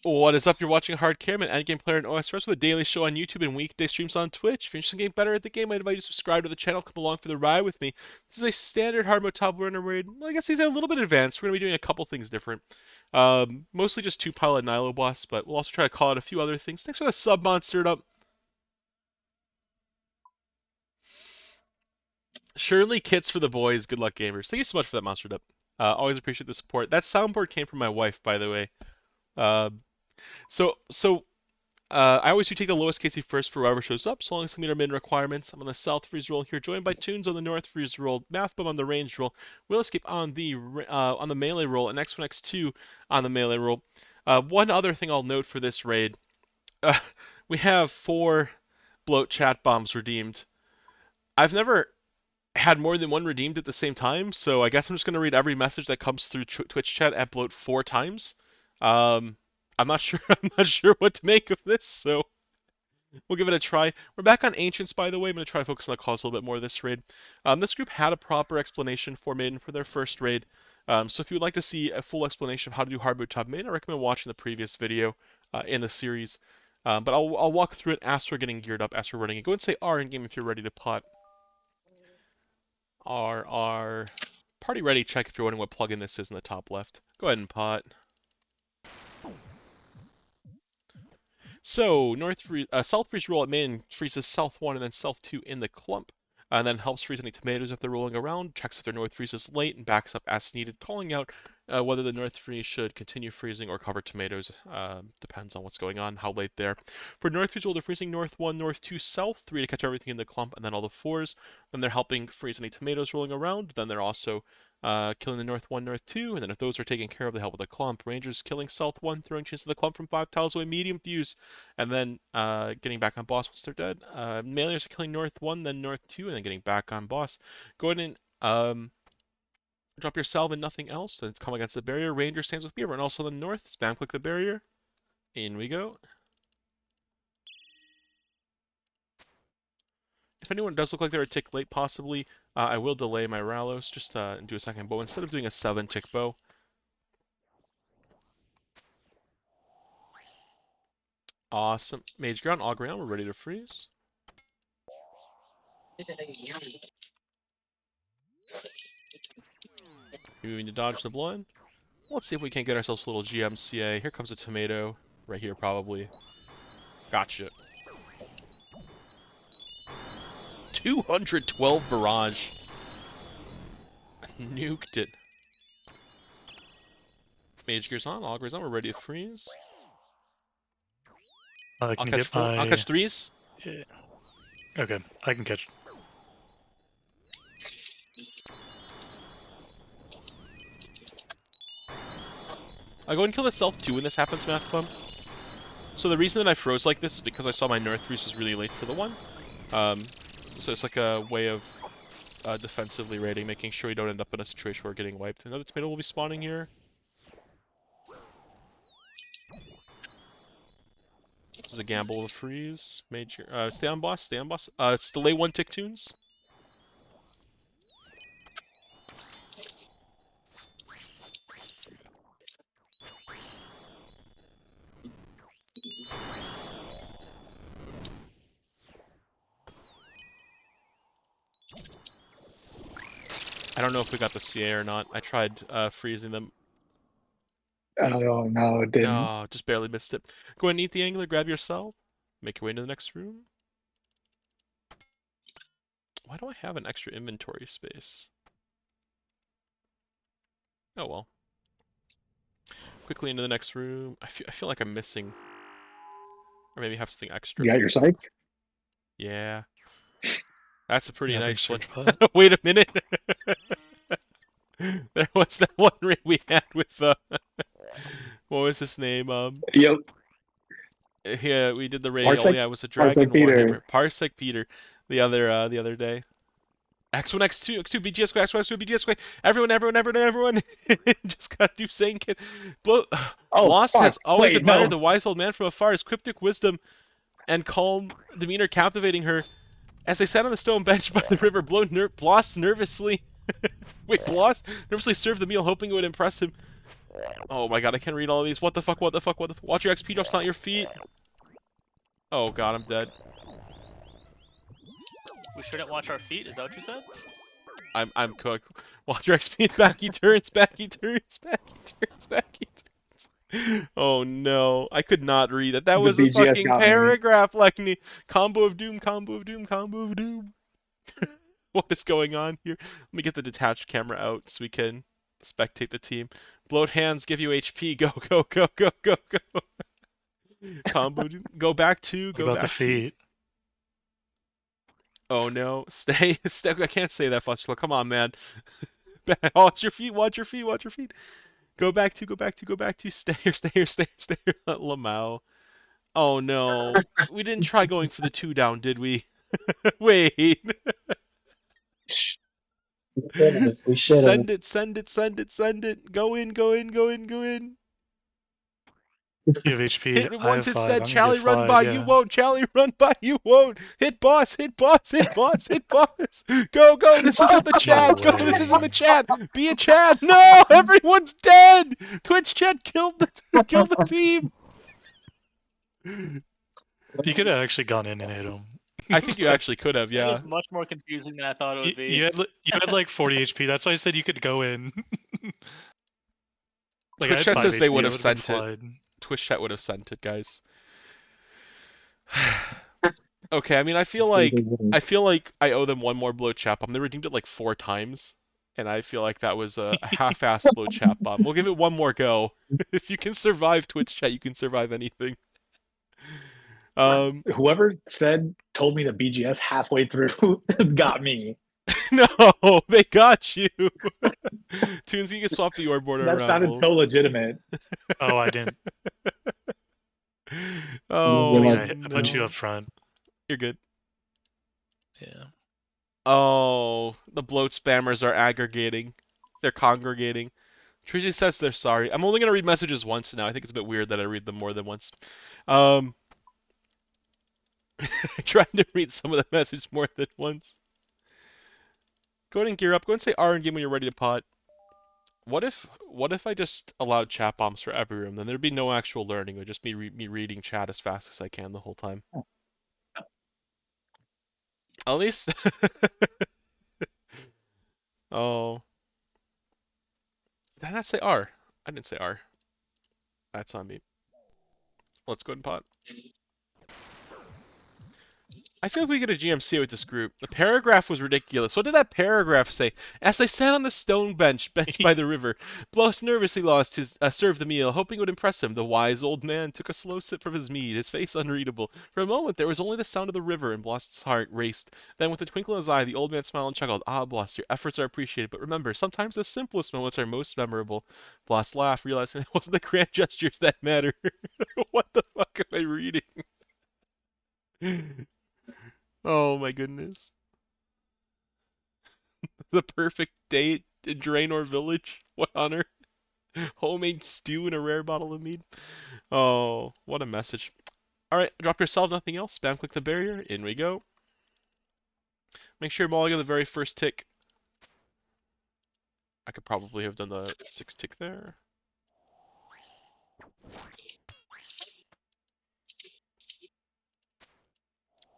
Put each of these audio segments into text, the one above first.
What is up? You're watching Hard Cameron, Endgame Player and OSRS with a daily show on YouTube and weekday streams on Twitch. If you're interested in getting better at the game, I invite you to subscribe to the channel, come along for the ride with me. This is a standard hard mode top runner raid. Well, I guess he's a little bit advanced. We're going to be doing a couple things different. Mostly just 2 pilot Nilo boss, but we'll also try to call out a few other things. Thanks for the sub, Monstered Up. Surely kits for the boys. Good luck, gamers. Thank you so much for that, Monstered Up. Always appreciate the support. That soundboard came from my wife, by the way. Uh, so I always do take the lowest KC first for whoever shows up, so long as we meet our min requirements. I'm on the South Freeze roll here, joined by Tunes on the North Freeze roll, Mathbum on the Range roll, Will Escape on the Melee roll, and X1 X2 on the Melee roll. One other thing I'll note for this raid, uh, we have 4 bloat chat bombs redeemed. I've never had more than one redeemed at the same time, so I guess I'm just going to read every message that comes through Twitch chat at bloat 4 times. I'm not sure. I'm not sure what to make of this, so we'll give it a try. We're back on Ancients, by the way. I'm going to try to focus on the cause a little bit more this raid. This group had a proper explanation for Maiden for their first raid. So if you would like to see a full explanation of how to do hard mode top Maiden, I recommend watching the previous video in the series. But I'll walk through it as we're getting geared up, as we're running it. Go and say R in game if you're ready to pot. R. Party ready check if you're wondering what plugin this is in the top left. Go ahead and pot. So, South Freeze roll at main freezes South 1 and then South 2 in the clump, and then helps freeze any tomatoes if they're rolling around, checks if their North Freeze is late, and backs up as needed, calling out whether the North Freeze should continue freezing or cover tomatoes. Depends on what's going on, how late they're. For North Freeze roll, they're freezing North 1, North 2, South 3 to catch everything in the clump, and then all the 4s. Then they're helping freeze any tomatoes rolling around. Then they're also killing the North 1, North 2, and then if those are taken care of, they help with the clump. Rangers killing South 1, throwing chains to the clump from 5 tiles away, medium views, and then getting back on boss once they're dead. Meleeers are killing North 1, then North 2, and then getting back on boss. Go ahead and drop your salve and nothing else, then come against the barrier. Ranger stands with Beaver, and also the North. Spam click the barrier. In we go. If anyone does look like they're a tick late, possibly, I will delay my Ralos just and do a second bow instead of doing a 7-tick bow. Awesome. Mage Ground, Augury on, we're ready to freeze. Maybe we need to dodge the blood. Let's see if we can't get ourselves a little GMCA. Here comes a tomato. Right here, probably. Gotcha. 212 barrage. Nuked it. Mage Gear's on, Augury's on, we're ready to freeze. I'll catch 3s. Yeah. Okay, I can catch. I'll go and kill the Self 2 when this happens, Mathbum. So the reason that I froze like this is because I saw my North Freeze was really late for the one. So it's like a way of defensively raiding, making sure we don't end up in a situation where we're getting wiped. Another tomato will be spawning here. This is a gamble with freeze. Major, stay on boss, stay on boss. It's delay 1 tick tunes. I don't know if we got the CA or not. I tried freezing them. Oh no, it didn't. No, just barely missed it. Go ahead and eat the angler, grab your cell, make your way into the next room. Why do I have an extra inventory space? Oh well. Quickly into the next room. I feel like I'm missing. Or maybe have something extra. You got your psych? Yeah. That's a pretty nice one. Pot. Wait a minute. There was that one raid we had with what was his name? Yep. Yeah, we did the raid. Parsec- Oh yeah, it was a dragon Parsec Peter. warhammer. Parsec Peter. The other day. X1, X2, X2, BGS square, X1, X2, BGS square. Everyone. Just gotta do Saiyan Kid. Lost has always admired the wise old man from afar. His cryptic wisdom and calm demeanor captivating her. As they sat on the stone bench by the river, Bloss nervously... Wait, Bloss nervously served the meal, hoping it would impress him. Oh my god, I can't read all of these. What the fuck, what the fuck, what the fuck? Watch your XP drops, not your feet. Oh god, I'm dead. We shouldn't watch our feet. Is that what you said? I'm cooked. Watch your XP, backy turns, backy turns, backy turns, backy turns. Oh no, I could not read it. That The was a BGS fucking got me. paragraph, like me. Combo of doom, combo of doom, combo of doom. What is going on here? Let me get the detached camera out so we can spectate the team. Bloat hands give you HP. Go, go, go, go, go, go. Combo doom. Go back two, What go about the back two. feet? Oh no, stay, stay. I can't say that, Fuster. Come on, man. Watch your feet, watch your feet, watch your feet. Go back to, go back to, go back to. Stay here, stay here, stay here, stay here. Lamau. Oh no. We didn't try going for the 2 down, did we? Wait. We should have. Send it, send it, send it, send it. Go in, go in, go in, go in. You have HP. Hit it I once have 5. instead. I'm gonna Charlie, get run 5. by. You Yeah. won't. Charlie, run by. You won't. Hit boss, hit boss, hit boss, hit boss. Go, go. This isn't the No Chad. Go. This isn't the way. Chad. Be a Chad. No, everyone's dead. Twitch Chad killed the killed the team. You could have actually gone in and hit him. I think you actually could have, That yeah. is much more confusing than I thought it would be. You had like 40 HP. That's why I said you could go in. Like I Twitch had chat 5 says they HP. would I have would have been sent it. flyed. Twitch chat would have sent it, guys. Okay, I mean, I feel like I owe them one more blow chat bomb. They redeemed it like 4 times, and I feel like that was a half-ass blow chat bomb. We'll give it one more go. If you can survive Twitch chat, you can survive anything. Whoever told me the BGS halfway through got me. No, they got you. Tunes, you can swap the orb border That around. sounded so legitimate. Oh, I didn't. Oh, Yeah, I put no. you up front. You're good. Yeah. Oh, the bloat spammers are aggregating. They're congregating. Tracy says they're sorry. I'm only gonna read messages once now. I think it's a bit weird that I read them more than once. I'm trying to read some of the messages more than once. Go ahead and gear up. Go ahead and say R in game when you're ready to pot. What if I just allowed chat bombs for every room? Then there'd be no actual learning. It would just be me reading chat as fast as I can the whole time. At least. Oh. Did I not say R? I didn't say R. That's on me. Let's go ahead and pot. I feel like we get a GMC with this group. The paragraph was ridiculous. What did that paragraph say? As I sat on the stone bench by the river, Bloss nervously served the meal, hoping it would impress him. The wise old man took a slow sip from his mead, his face unreadable. For a moment there was only the sound of the river, and Bloss's heart raced. Then, with a twinkle in his eye, the old man smiled and chuckled. Ah, Bloss, your efforts are appreciated, but remember, sometimes the simplest moments are most memorable. Bloss laughed, realizing it wasn't the grand gestures that matter. What the fuck am I reading? Oh my goodness. The perfect date in Draenor Village. What honor. Homemade stew and a rare bottle of mead. Oh, what a message. Alright, drop yourself, nothing else. Spam click the barrier. In we go. Make sure you're mulligan the very first tick. I could probably have done the 6 tick there.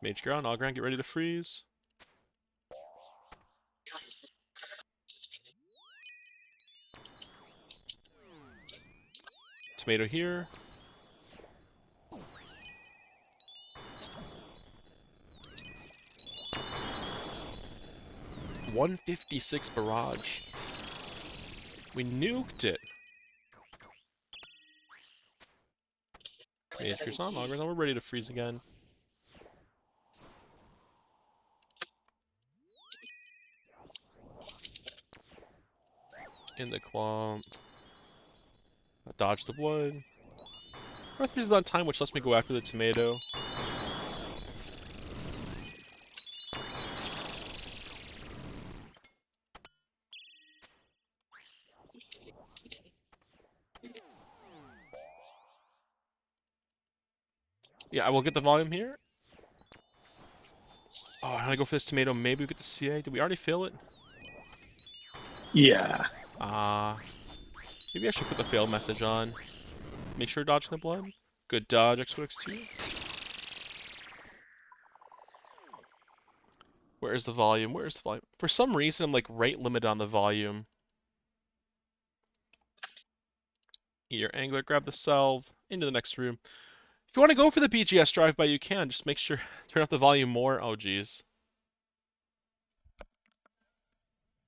Mage ground, all ground, get ready to freeze. Tomato here. .156 barrage. We nuked it. Mage Gears on, Logger, now we're ready to freeze again. In the clump. Dodge the blood. Breath is on time, which lets me go after the tomato. Yeah, I will get the volume here. Oh, I'm gonna go for this tomato. Maybe we get the CA. Did we already fill it? Yeah. Ah. Maybe I should put the fail message on. Make sure dodging the blood. Good dodge, X1, X2. Where is the volume? Where is the volume? For some reason, I'm like rate limit on the volume. Your angler, grab the salve, into the next room. If you want to go for the BGS drive-by, you can. Just make sure, turn up the volume more. Oh, geez.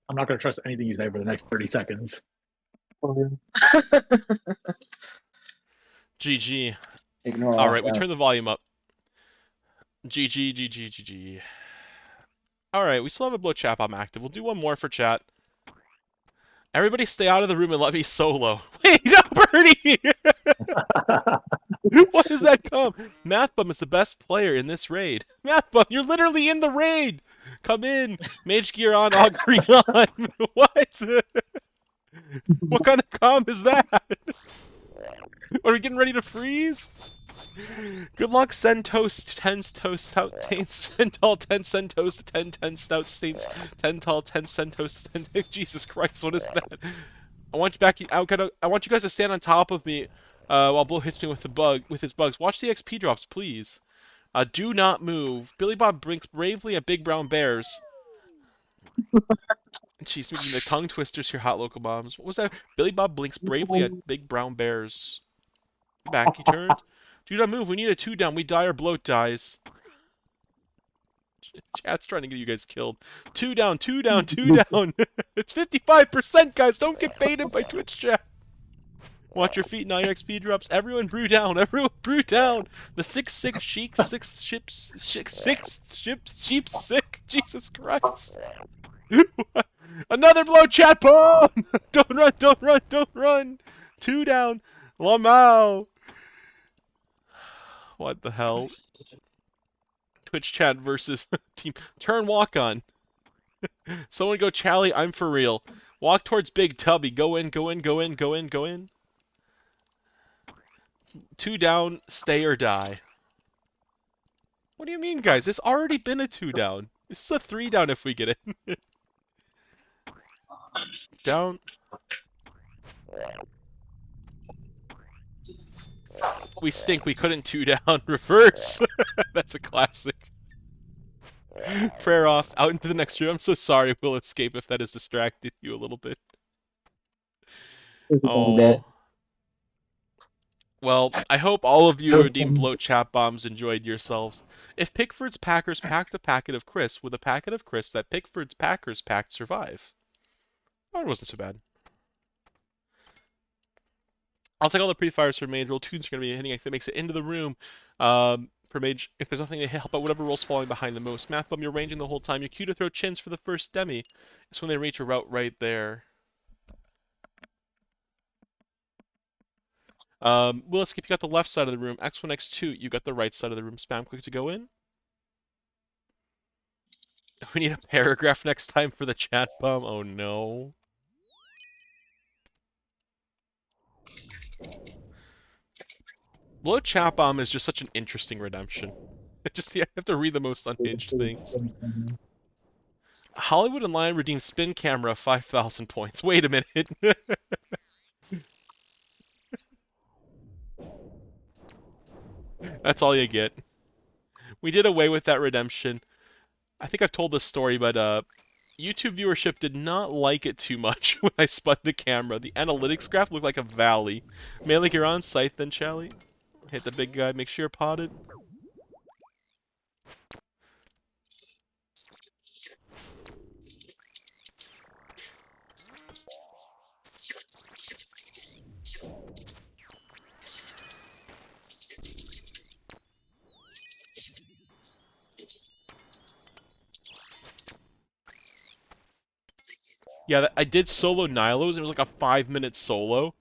I'm not going to trust anything you say for the next 30 seconds. GG. Ignore all Alright, we that. turn the volume up. GG, GG, GG. Alright, we still have a blow chat bomb active. We'll do one more for chat. Everybody stay out of the room and let me solo. Wait, no, Bernie! What does that come? Mathbum is the best player in this raid. Mathbum, you're literally in the raid! Come in! Mage gear on, augury on! What? What kind of comm is that? Are we getting ready to freeze? Good luck, send toast, 10 toast, stout taints, 10 tall, 10 send toast, 10 10 stout staints, 10 tall, 10 send toast, 10 Jesus Christ, what is that? I want you back. I want you guys to stand on top of me while Blow hits me with his bugs. Watch the XP drops, please. Do not move. Billy Bob blinks bravely at Big Brown Bears. She's making the tongue twisters here, hot local bombs. What was that? Billy Bob blinks bravely at Big Brown Bears. Back he turned. Do not move. We need a 2 down. We die or bloat dies. Chat's trying to get you guys killed. 2 down, 2 down, 2 down. It's 55%, guys. Don't get baited by Twitch chat. Watch your feet, now your XP drops. Everyone brew down. Everyone brew down. The 6-6 sheep, 6 ships, 6 ships, sheep sick. Jesus Christ. Another blow chat bomb. Don't run, don't run, don't run. 2 down. Lamau. What the hell? Twitch chat versus team. Turn walk on. Someone go Chally, I'm for real. Walk towards Big Tubby. Go in, go in, go in, go in, go in. 2 down, stay or die. What do you mean, guys? It's already been a 2 down. This is a 3 down if we get it. Down. We stink. We couldn't 2 down. Reverse. That's a classic. Prayer off. Out into the next room. I'm so sorry. We'll escape if that has distracted you a little bit. Oh. Well, I hope all of you who redeemed bloat chat bombs enjoyed yourselves. If Pickford's Packers packed a packet of crisps, would a packet of crisps that Pickford's Packers packed survive? Oh, it wasn't so bad. I'll take all the pre-fires for Mage. Roll 2s are going to be hitting if it makes it into the room. For Mage, if there's nothing to help out whatever roll's falling behind the most. Mathbum, you're ranging the whole time. Your cue to throw chins for the first demi. It's when they reach a route right there. Will Skip, you got the left side of the room. X1, X2, you got the right side of the room. Spam click to go in. We need a paragraph next time for the chat bomb. Oh no. Bloat chat bomb is just such an interesting redemption. You have to read the most unhinged things. Hollywood and Lion redeemed spin camera 5,000 points. Wait a minute. That's all you get. We did away with that redemption. I think I've told this story, but YouTube viewership did not like it too much when I spun the camera. The analytics graph looked like a valley. Malik, you're on site then, Chally. Hit the big guy, make sure you're potted. Yeah, I did solo Nilo's. It was like a 5-minute solo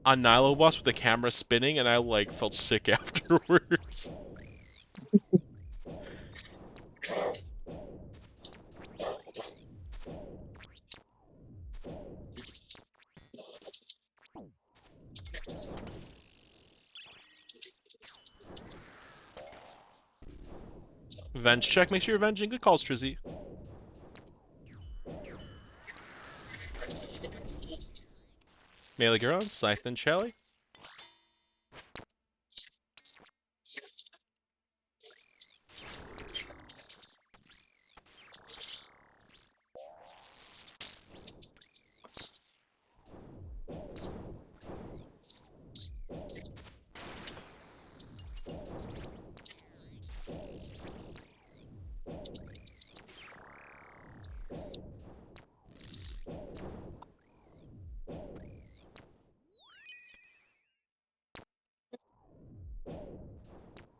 on Nilo Boss with the camera spinning, and I like felt sick afterwards. Venge check, make sure you're venging. Good calls, Trizzy. Melee Garon, Scythe, and Shelly.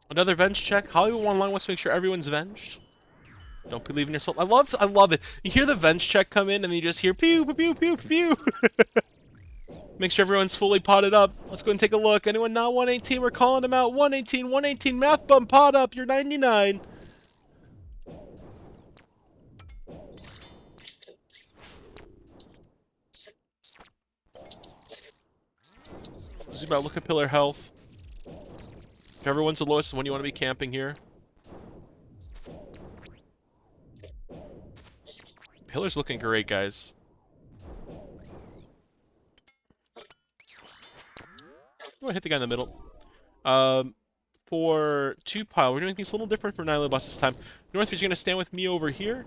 Another venge check. Hollywood Online wants to make sure everyone's venged. Don't believe in yourself. I love it. You hear the venge check come in, and then you just hear pew pew pew pew pew. Make sure everyone's fully potted up. Let's go and take a look. Anyone not 118? We're calling them out. 118, 118. Math bump pot up. You're 99. Zoom out. Look at pillar health. If everyone's the lowest, when you want to be camping here. Pillar's looking great, guys. Go ahead, hit the guy in the middle. For 2 pile, we're doing things a little different for Nihilo Boss this time. Northfield's going to stand with me over here.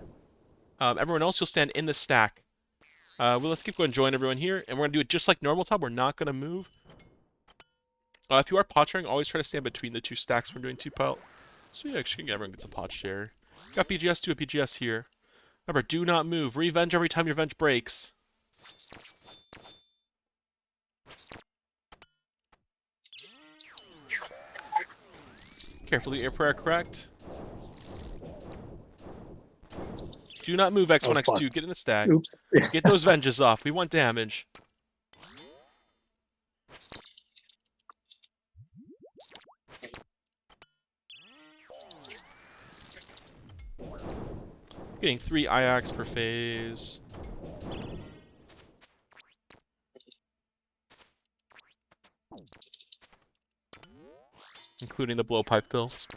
Everyone else, you'll stand in the stack. Well, let's keep going and join everyone here, and we're going to do it just like normal top. We're not going to move. If you are pot sharing, always try to stand between the 2 stacks when we're doing 2 pile. So yeah, actually everyone gets a pot share. Got BGS, do a BGS here. Remember, do not move. Revenge every time your venge breaks. Carefully, your prayer correct. Do not move X1, X2. Get in the stack. Oops. Get those venges off. We want damage. Getting 3 IAX per phase. Including the blowpipe pills.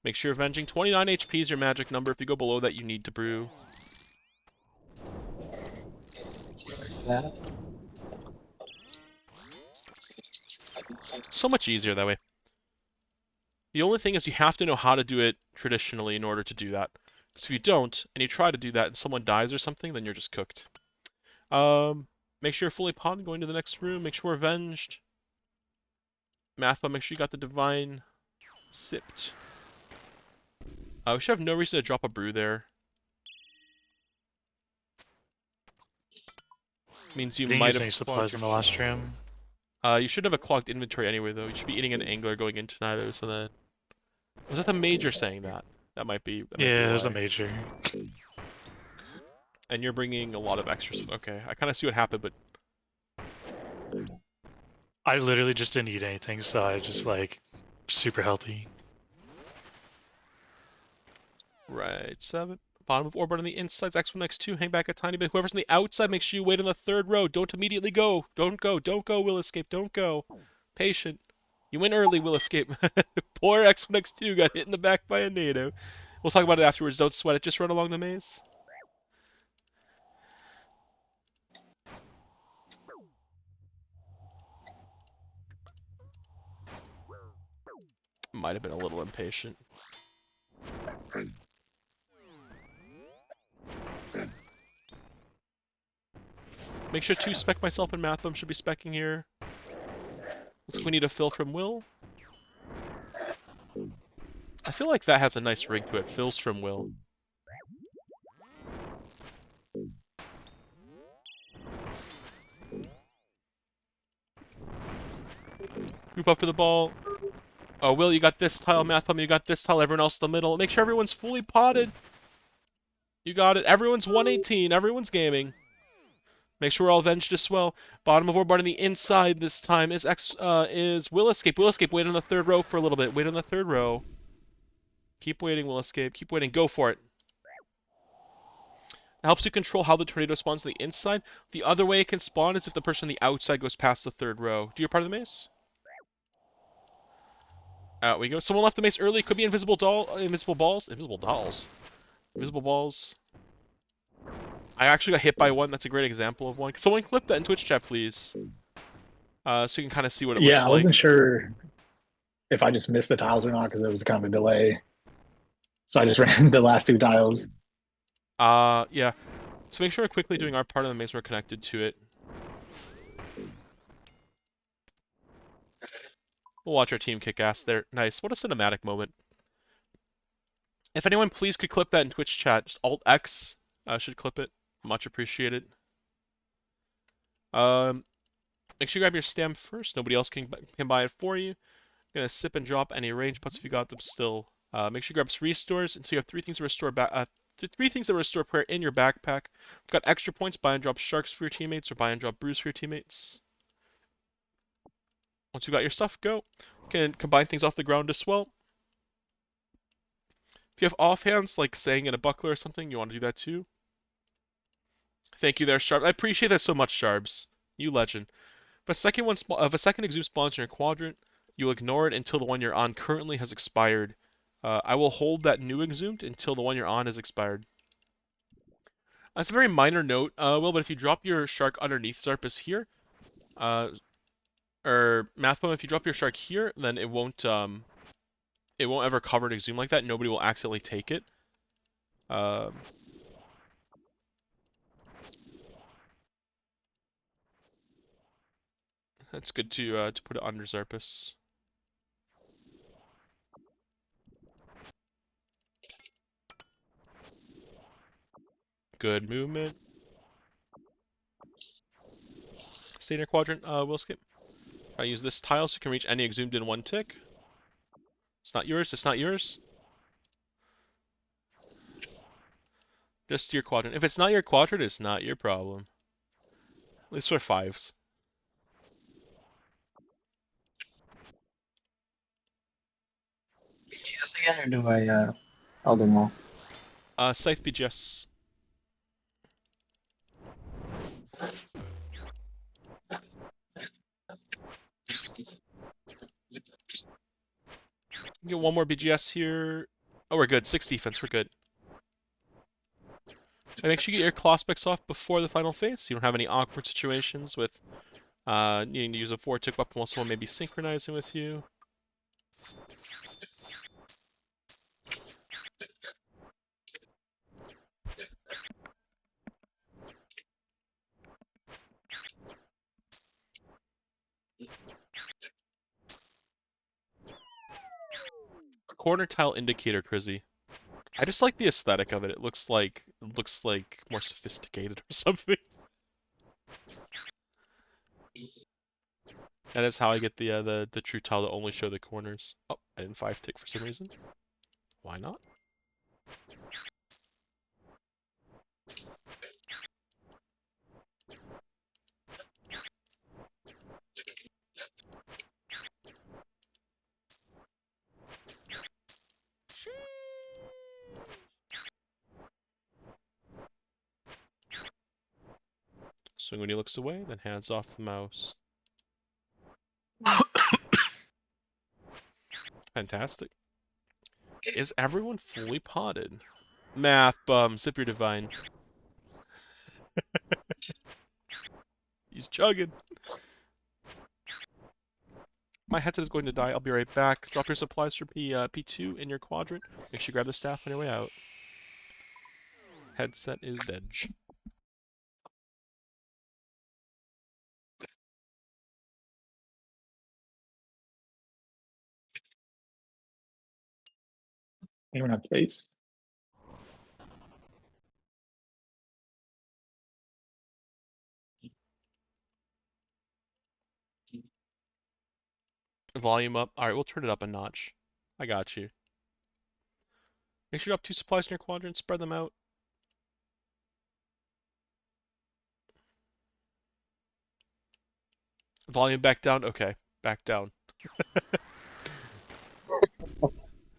Make sure you're avenging. 29 HP is your magic number. If you go below that, you need to brew. So much easier that way. The only thing is you have to know how to do it traditionally in order to do that. So if you don't, and you try to do that and someone dies or something, then you're just cooked. Make sure you're fully potted going to the next room. Make sure we're avenged. Mathba, make sure you got the divine sipped. We should have no reason to drop a brew there. Means you might have supplies in the last room. You should have a clogged inventory anyway, though. You should be eating an angler going into Nidos, so that... Was that the major saying that? That might be. Yeah, there's a major. And you're bringing a lot of extras. Okay, I kind of see what happened, but I literally just didn't eat anything, so I just like super healthy. Right, 7. Bottom of orbit on the insides, X1, X2, hang back a tiny bit. Whoever's on the outside, make sure you wait on the 3rd row. Don't immediately go. Don't go, will escape. Don't go. Patient. You went early, will escape. Poor X1, X2 got hit in the back by a NATO. We'll talk about it afterwards. Don't sweat it. Just run along the maze. Might have been a little impatient. Make sure to spec myself and Matham should be specking here. Looks like we need a fill from Will. I feel like that has a nice ring to it. Fills from Will. Group up for the ball. Oh, Will, you got this tile. Matham, you got this tile. Everyone else in the middle. Make sure everyone's fully potted. You got it. Everyone's 118. Everyone's gaming. Make sure we're all avenged as well. Bottom of orbit on the inside this time is Will Escape. Will Escape, wait on the 3rd row for a little bit. Wait on the 3rd row. Keep waiting, Will Escape. Keep waiting. Go for it. It helps you control how the tornado spawns on the inside. The other way it can spawn is if the person on the outside goes past the 3rd row. Do your part of the maze. Out we go. Someone left the maze early. Could be invisible balls. Invisible dolls. Invisible balls. I actually got hit by one. That's a great example of one. Someone clip that in Twitch chat, please. so you can kind of see what it Yeah, looks I like. wasn't sure if I just missed the tiles or not because there was kind of a delay. So I just ran the last 2 tiles. Yeah. So make sure we're quickly doing our part of the maze we're connected to it. We'll watch our team kick ass there. Nice. What a cinematic moment. If anyone please could clip that in Twitch chat, just Alt X should clip it. Much appreciated. Make sure you grab your stem first. Nobody else can buy it for you. Gonna sip and drop any range puts if you got them still. Make sure you grab some restores until you have 3 things that restore back. 3 things that restore prayer in your backpack. Got extra points. Buy and drop sharks for your teammates, or buy and drop brews for your teammates. Once you got your stuff, go. You can combine things off the ground as well. If you have offhands, like saying in a buckler or something, you want to do that too. Thank you there, Sharp. I appreciate that so much, Sharps. You legend. If a second exhume spawns in your quadrant, you'll ignore it until the one you're on currently has expired. I will hold that new exhumed until the one you're on has expired. That's a very minor note, Will, but if you drop your shark underneath Zarpus here, or Mathpoem, if you drop your shark here, then it won't ever cover an exhume like that. Nobody will accidentally take it. It's good to put it under Zarpus. Good movement. Stay in your quadrant, will skip. I use this tile so you can reach any exhumed in 1 tick. It's not yours, it's not yours. Just your quadrant. If it's not your quadrant, it's not your problem. At least for 5s. BGS again, or do I Elden Wall? Scythe BGS. Get 1 more BGS here. Oh, we're good. 6 defense, we're good. And make sure you get your claw specs off before the final phase so you don't have any awkward situations with needing to use a 4-tick weapon while someone may be synchronizing with you. Corner tile indicator, Crizzy. I just like the aesthetic of it. It looks like more sophisticated or something. That is how I get the true tile to only show the corners. Oh, I didn't 5-tick for some reason. Why not? Swing when he looks away, then hands off the mouse. Fantastic. Is everyone fully potted? Math bum, sip your divine. He's chugging. My headset is going to die. I'll be right back. Drop your supplies for P2 in your quadrant. Make sure you grab the staff on your way out. Headset is dead. Anyone have space? Volume up. Alright, we'll turn it up a notch. I got you. Make sure you drop 2 supplies in your quadrant. Spread them out. Volume back down. Okay, back down.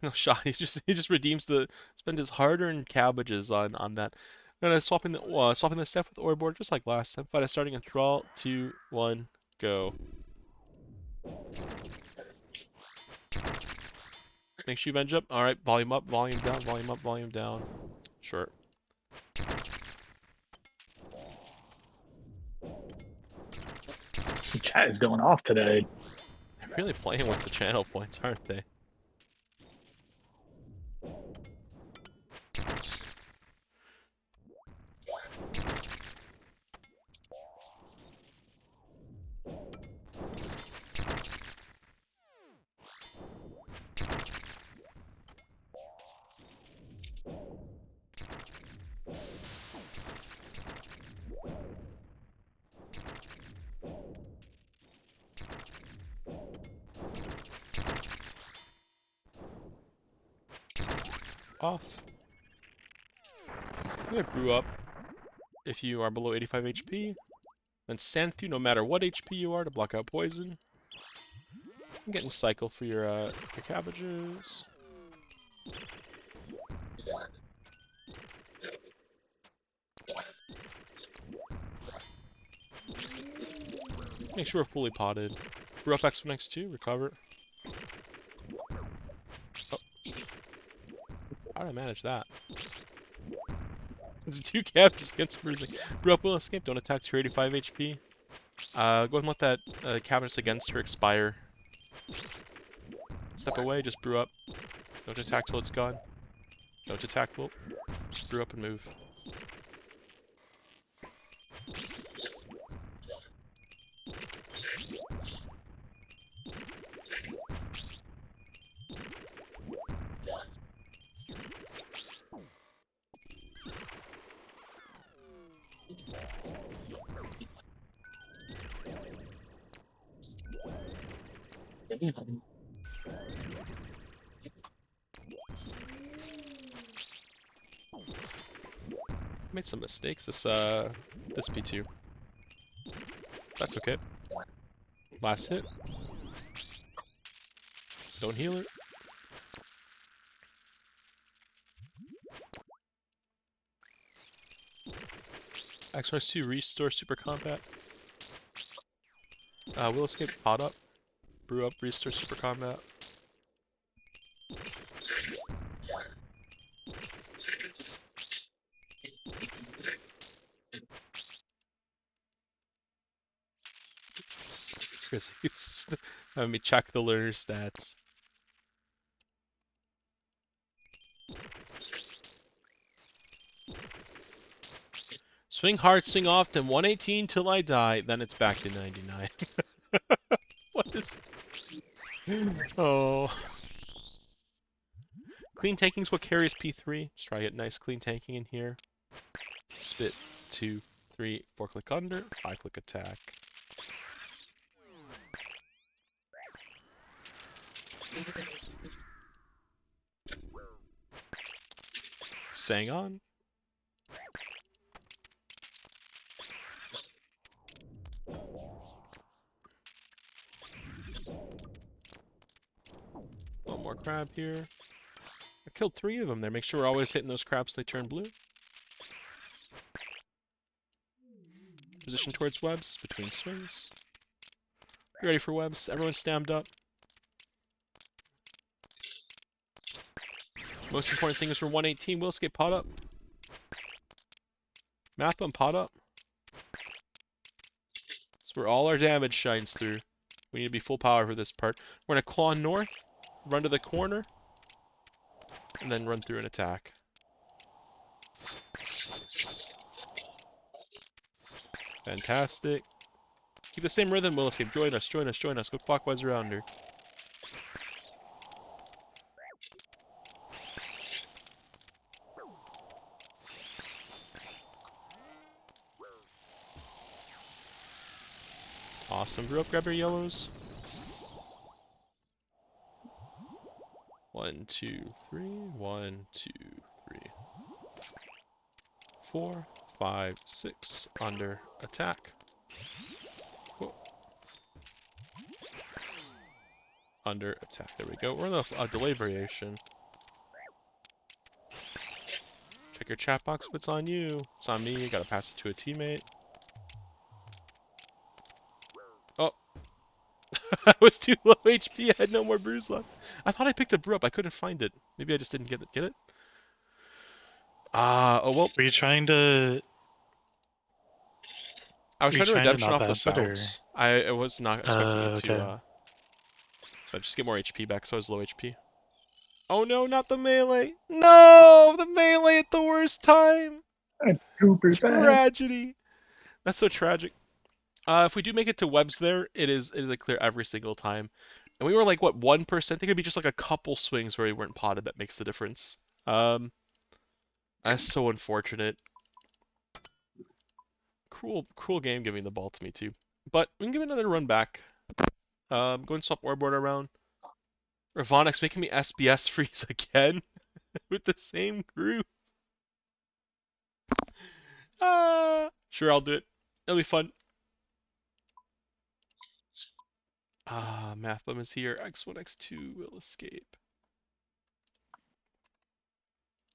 No shot. He just redeems spend his hard-earned cabbages on that. I'm gonna swapping the staff with ore board just like last time. Fight starting in 3, 2, 1, go. Make sure you bench up. All right, volume up, volume down, volume up, volume down. Sure. Chat is going off today. They're really playing with the channel points, aren't they? Off. I'm gonna brew up if you are below 85 HP. Then Santhu, no matter what HP you are, to block out poison. I'm getting cycle for your cabbages. Make sure we're fully potted. Brew up X1, X2, recover. Oh. How did I manage that? It's 2 cabbages against bruising. Brew up Will Escape, don't attack to 85 HP. Go ahead and let that cabinet against her expire. Step away, just brew up. Don't attack till it's gone. Don't attack, Will. Just brew up and move. Made some mistakes this P2. That's okay. Last hit. Don't heal it. X-2 restore super combat. Will escape pot up. Brew up, restore super combat. It's just having me check the learner stats. Swing hard, swing often, 118 till I die, then it's back to 99. What is... Oh. Clean tanking's what carries P3. Just try to get nice clean tanking in here. Spit, 2, 3, 4 click under, 5 click attack. Sang on. One more crab here. I killed 3 of them there. Make sure we're always hitting those crabs so they turn blue. Position towards webs, between swings. Be ready for webs. Everyone stammed up. Most important thing is we're 118. Will escape pot up. Map them, pot up. That's where all our damage shines through. We need to be full power for this part. We're gonna claw north, run to the corner, and then run through an attack. Fantastic. Keep the same rhythm, Will escape. Join us, join us, join us. Go clockwise around her. Awesome. Brew up, grab your yellows. 1, 2, 3. 1, 2, 3. 4, 5, 6. Under attack. Whoa. Under attack. There we go. We're in the delay variation. Check your chat box if it's on you. It's on me. You gotta pass it to a teammate. Oh. I was too low HP. I had no more brews left. I thought I picked a brew up. I couldn't find it. Maybe I just didn't get it. Get it? Oh well. Were you trying to... I was Are you trying to trying to redemption not off the pass it, or? bounce. I was not expecting it to Okay. so just get more HP back, so I was low HP. Oh no, not the melee! No! The melee at the worst time! 2%. Tragedy! That's so tragic. If we do make it to webs there, it is a clear every single time. And we were like, what, 1%? I think it'd be just like a couple swings where we weren't potted that makes the difference. That's so unfortunate. Cruel game giving the ball to me too. But we can give it another run back. Go and swap Orbord around. Ravonix making me SBS freeze again with the same group. Sure, I'll do it. It'll be fun. Math Bum is here. X1, X2 will escape.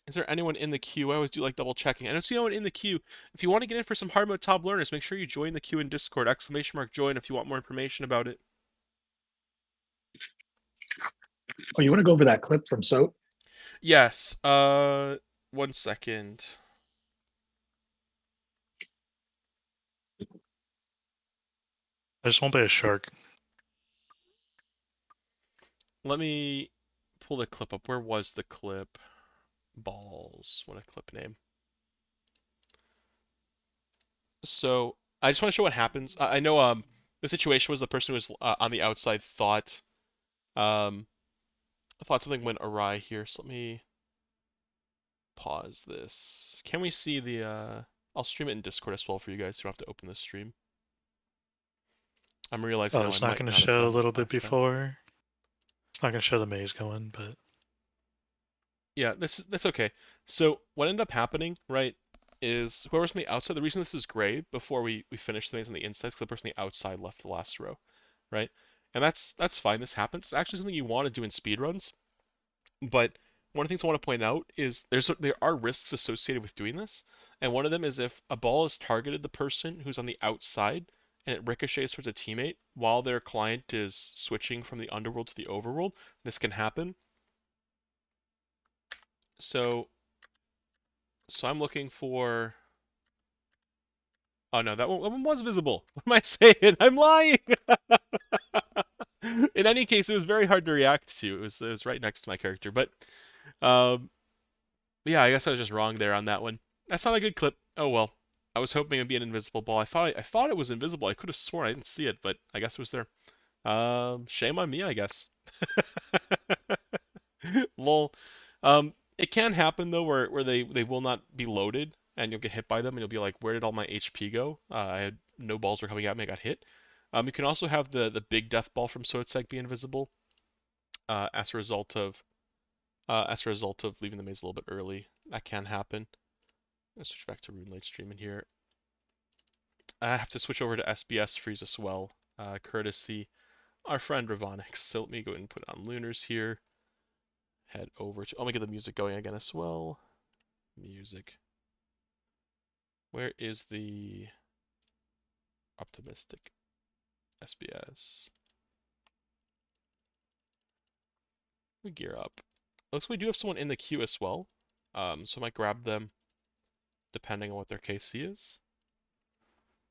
Is there anyone in the queue? I always do like double checking. I don't see anyone in the queue. If you want to get in for some hard mode top learners, make sure you join the queue in Discord. !join if you want more information about it. Oh, you want to go over that clip from Soap? Yes. 1 second. I just won't play a shark. Let me pull the clip up. Where was the clip? Balls. What a clip name. So I just want to show what happens. I know the situation was the person who was on the outside um thought something went awry here. So let me pause this. Can we see the I'll stream it in Discord as well for you guys. So you don't have to open the stream. I'm realizing Oh, now I it's not might going to not have show a done little that bit last time. before. It's not going to show the maze going, but Yeah, that's okay. So what ended up happening, right, is whoever's on the outside. The reason this is gray before we finish the maze on the inside is because the person on the outside left the last row, right? And that's fine. This happens. It's actually something you want to do in speedruns. But one of the things I want to point out is there are risks associated with doing this, and one of them is if a ball has targeted the person who's on the outside and it ricochets towards a teammate while their client is switching from the underworld to the overworld, this can happen. So I'm looking for. Oh no, that one was visible. What am I saying? I'm lying. In any case, it was very hard to react to. It was right next to my character, but um, yeah, I guess I was just wrong there on that one. That's not a good clip. Oh well. I was hoping it'd be an invisible ball. I thought it was invisible. I could have sworn I didn't see it, but I guess it was there. Shame on me, I guess. Lol. It can happen though, where they will not be loaded, and you'll get hit by them, and you'll be like, where did all my HP go? I had no balls were coming at me. I got hit. You can also have the big death ball from Sotsec be invisible, as a result of leaving the maze a little bit early. That can happen. Let's switch back to Rune Late Stream in here. I have to switch over to SBS freeze as well, courtesy our friend Ravonix. So let me go ahead and put on Lunars here. Head over to. Let me get the music going again as well. Music. Where is the optimistic SBS? We gear up. Looks like we do have someone in the queue as well. So I might grab them depending on what their KC is.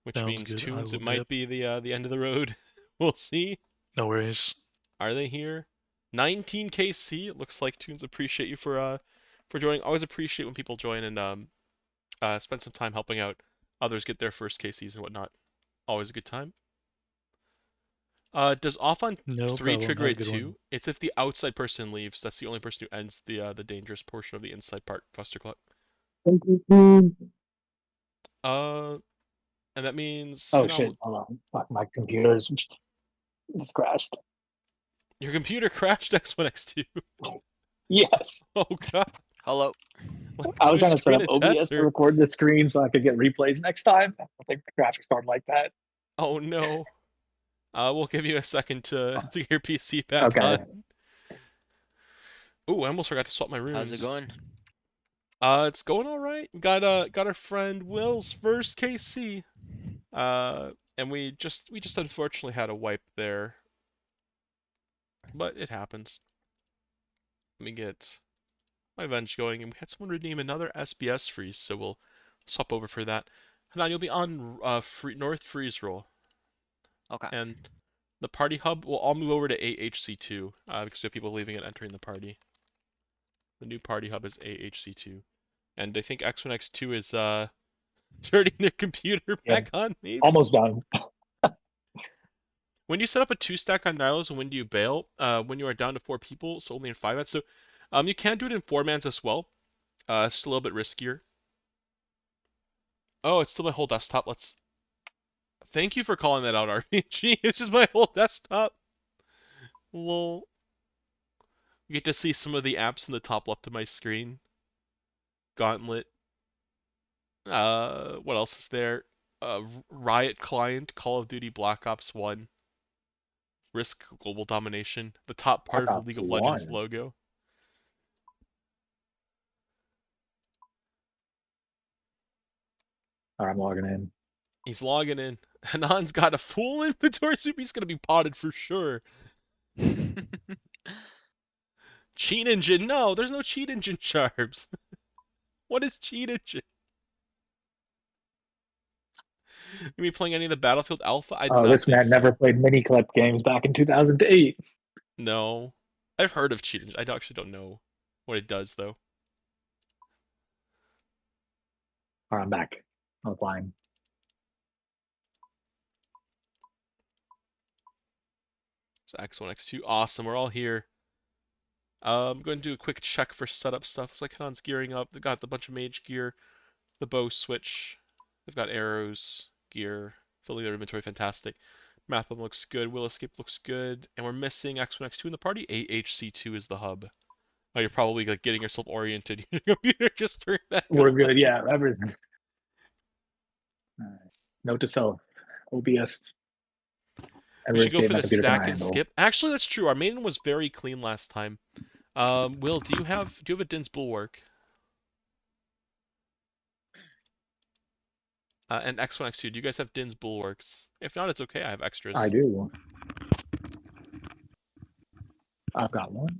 Which sounds means good. I Tunes, will it might dip. be the end of the road. We'll see. No worries. Are they here? 19 KC. It looks like Tunes appreciate you for joining. Always appreciate when people join and spend some time helping out others get their first KCs and whatnot. Always a good time. Does off on No 3 problem. trigger Have a it good one. too? It's if the outside person leaves. That's the only person who ends the dangerous portion of the inside part. Fustercluck. Thank you. Uh, and that means Oh hit on shit! Hold on. Fuck, my computer's it's crashed. your computer crashed X1 X2. Yes. Oh god. Hello. I Let was me trying to set screen up a OBS to tether. record the screen so I could get replays next time. I don't think the graphics card like that. Oh no. We'll give you a second to get your PC back Okay. on. Ooh, I almost forgot to swap my How's it runes. going? It's going all right. Got our friend Will's first KC. And we just unfortunately had a wipe there, but it happens. Let me get my Venge going, and we had someone redeem another SBS freeze, so we'll swap over for that. Hanan, you'll be on North Freeze Roll, Okay. and the party hub will all move over to AHC2 because we have people leaving and entering the party. The new party hub is AHC2, and I think X1 X2 is turning their computer Yeah. back on. Maybe. Almost done. When you set up a 2-stack on Niles and when do you bail? When you are down to 4 people, so only in 5-mans. So you can do it in 4-mans as well. It's just a little bit riskier. Oh, it's still my whole desktop. Let's. Thank you for calling that out, RPG. It's just my whole desktop. Lol. You get to see some of the apps in the top left of my screen. Gauntlet. What else is there? Riot Client, Call of Duty Black Ops 1. Risk Global Domination. The top part of the Ops League of Legends 1. logo. Alright, I'm logging in. He's logging in. Hanan's got a full inventory soup. He's gonna be potted for sure. Cheat engine? No, there's no cheat engine, Sharps. What is cheat engine? You be playing any of the Battlefield Alpha? I do Oh, not this think man so. never played mini clip games back in 2008. No. I've heard of cheat engine. I actually don't know what it does though. Alright, I'm back. I'm applying. So X1, X2, awesome. We're all here. I'm going to do a quick check for setup stuff. Looks like Hanan's gearing up. They've got a bunch of mage gear, the bow switch. They've got arrows, gear, filling their inventory, fantastic. Mathbomb looks good. Will Escape looks good. And we're missing X1, X2 in the party. AHC2 is the hub. Oh, you're probably like getting yourself oriented. Your computer just turned back We're on. good, yeah, everything. Alright. Note to self. OBS. We should go for my the computer stack cannot and handle. skip. Actually, that's true. Our main was very clean last time. Will, do you have a Din's Bulwark? And X1, X2, do you guys have Din's Bulwarks? If not, it's okay. I have extras. I do. I've got one.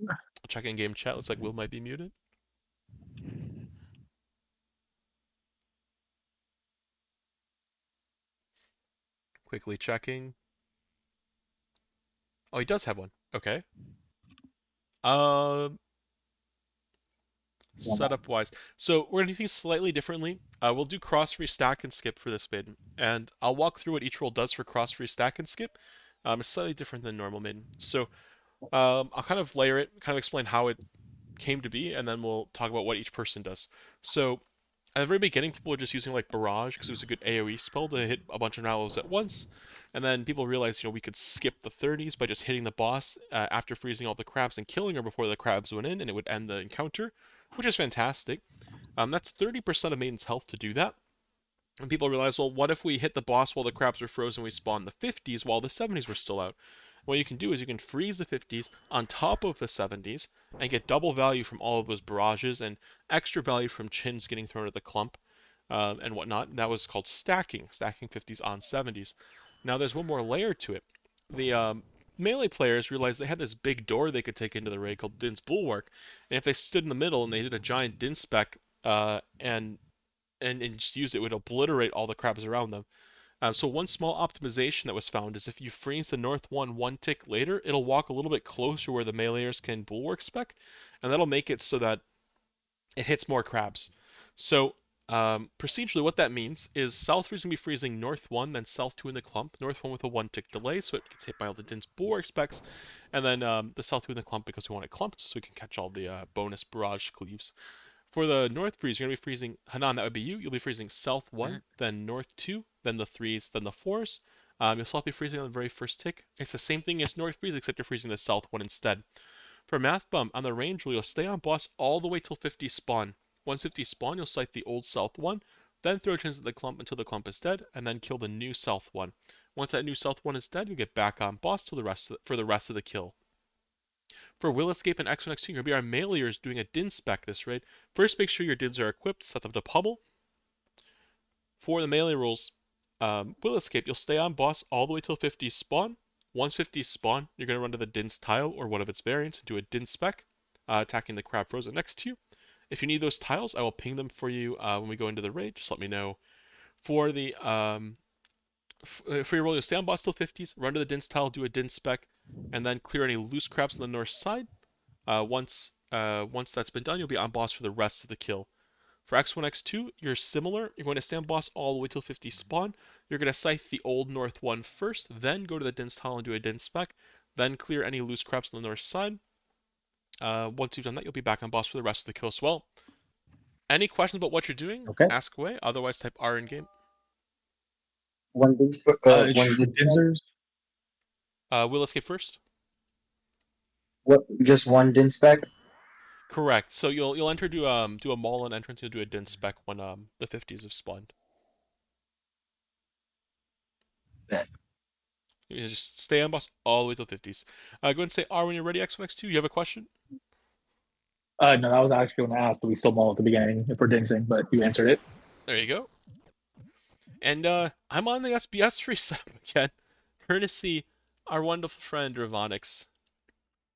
Check in game chat. Looks like Will might be muted. Quickly checking. Oh, he does have one. Okay. Setup wise, so we're gonna do things slightly differently. We'll do cross free stack and skip for this maiden, and I'll walk through what each role does for cross free stack and skip. It's slightly different than normal maiden. So I'll kind of layer it, kind of explain how it came to be, and then we'll talk about what each person does. So at the very beginning, people were just using like Barrage because it was a good AoE spell to hit a bunch of Nalos at once. And then people realized, we could skip the 30s by just hitting the boss after freezing all the crabs and killing her before the crabs went in, and it would end the encounter, which is fantastic. That's 30% of Maiden's health to do that. And people realized, well, what if we hit the boss while the crabs were frozen, we spawn the 50s while the 70s were still out? What you can do is you can freeze the 50s on top of the 70s and get double value from all of those barrages and extra value from chins getting thrown at the clump and whatnot. And that was called stacking 50s on 70s. Now there's one more layer to it. The melee players realized they had this big door they could take into the raid called Din's Bulwark, and if they stood in the middle and they did a giant Din spec and just use it, would obliterate all the crabs around them. So one small optimization that was found is if you freeze the north one tick later, it'll walk a little bit closer where the meleeers can bulwark spec, and that'll make it so that it hits more crabs. So procedurally, what that means is south 3 is going to be freezing north 1, then south 2 in the clump, north 1 with a 1 tick delay, so it gets hit by all the Din's bulwark specs, and then the south 2 in the clump because we want it clumped so we can catch all the bonus barrage cleaves. For the north freeze, you're going to be freezing Hanan, that would be you. You'll be freezing south 1, then north 2, then the 3s, then the 4s. You'll still be freezing on the very first tick. It's the same thing as north freeze, except you're freezing the south 1 instead. For Math Bump, on the range rule, you'll stay on boss all the way till 50 spawn. Once 50 spawn, you'll sight the old south 1, then throw chins at the clump until the clump is dead, and then kill the new south 1. Once that new south 1 is dead, you get back on boss for the rest of the kill. For Will Escape and X1, X2, you're going to be our meleeers doing a Din spec this raid. First, make sure your Dins are equipped, set them to pummel. For the melee rules, Will Escape, you'll stay on boss all the way till 50 spawn. Once 50 spawn, you're going to run to the Din's tile or one of its variants and do a Din spec, attacking the crab frozen next to you. If you need those tiles, I will ping them for you when we go into the raid. Just let me know For the for your roll, you'll stay on boss till 50s, run to the Din's tile, do a Din spec, and then clear any loose crabs on the north side. Once that's been done, you'll be on boss for the rest of the kill. For X1, X2, you're similar. You're going to stay on boss all the way till 50 spawn. You're going to scythe the old north one first, then go to the Din's tile and do a Din spec, then clear any loose crabs on the north side. Once you've done that, you'll be back on boss for the rest of the kill as well. Any questions about what you're doing? Okay. Ask away. Otherwise, type R in game. One din one din Dinsers. Will escape first. what just one din spec? Correct. So you'll enter do a maul and entrance. You'll do a Din spec when the 50s have spawned. Bet. You just stay on boss all the way till 50s. Go ahead and say R when you're ready. X1, X2. You have a question? No, that was actually going to ask, but we still maul at the beginning if we're dinsing, but you answered it. There you go. And I'm on the SBS free setup again, courtesy our wonderful friend Ravonix.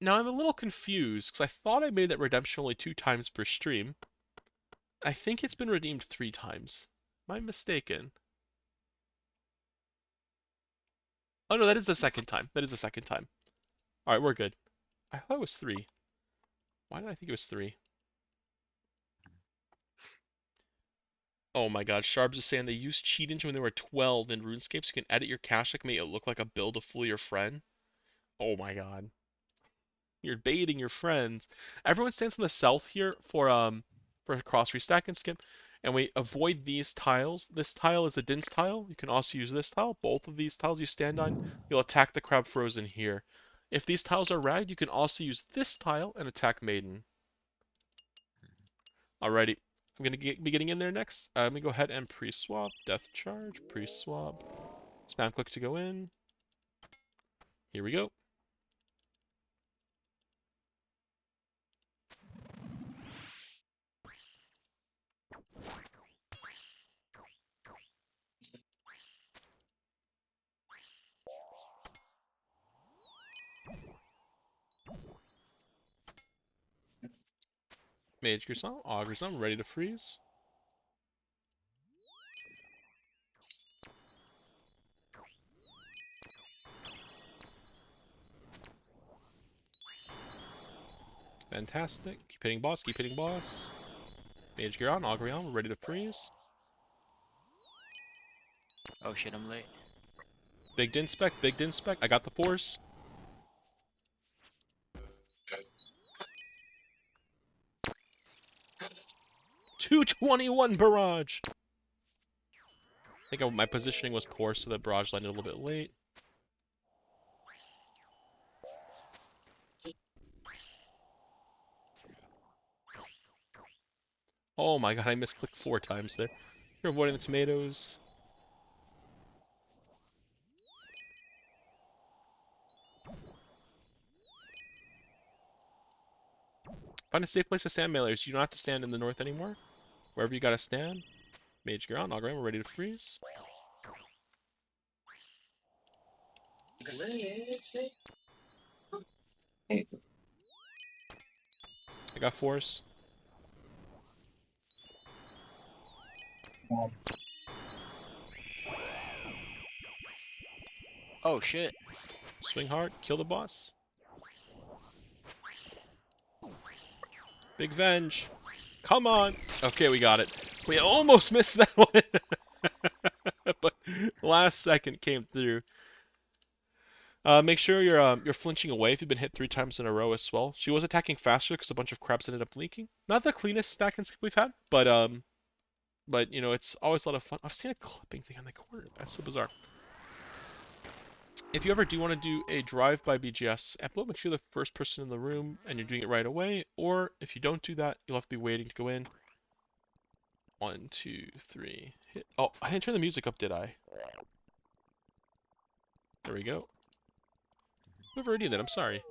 Now I'm a little confused because I thought I made that redemption only 2 times per stream. I think it's been redeemed 3 times. Am I mistaken? Oh no, that is the second time. That is the second time. Alright, we're good. I thought it was 3. Why did I think it was 3? Oh my god, Sharps is saying they used cheat engine when they were 12 in RuneScape so you can edit your cache like make it look like a build to fool your friend. Oh my god. You're baiting your friends. Everyone stands on the south here for cross restack and skip. And we avoid these tiles. This tile is a Din's tile. You can also use this tile. Both of these tiles you stand on, you'll attack the crab frozen here. If these tiles are ragged, you can also use this tile and attack Maiden. Alrighty. I'm going to be getting in there next. Let me go ahead and pre-swap. Death charge, pre-swap. Spam click to go in. Here we go. Mage Gersam, Augursam, ready to freeze. Fantastic. Keep hitting boss, keep hitting boss. Mage Geron, Augurion, we're ready to freeze. Oh shit, I'm late. Big Din spec, big Din spec. I got the force. $221 barrage. I think my positioning was poor, so that barrage landed a little bit late. Oh my god, I misclicked 4 times there. You're avoiding the tomatoes. Find a safe place to stand, mailers. You don't have to stand in the north anymore. Wherever you gotta stand. Mage Geron, Augurim, we're ready to freeze. I got force. Oh shit. Swing hard, kill the boss. Big Venge. Come on. Okay, we got it. We almost missed that one. But last second came through. Make sure you're flinching away if you've been hit 3 times in a row as well. She was attacking faster because a bunch of crabs ended up leaking. Not the cleanest stack and skip we've had, but you know, it's always a lot of fun. I've seen a clipping thing on the corner. That's so bizarre. If you ever do want to do a drive-by BGS upload, make sure you're the first person in the room and you're doing it right away. Or if you don't do that, you'll have to be waiting to go in. 1, 2, 3, hit. Oh, I didn't turn the music up, did I? There we go. Whoever did that, I'm sorry.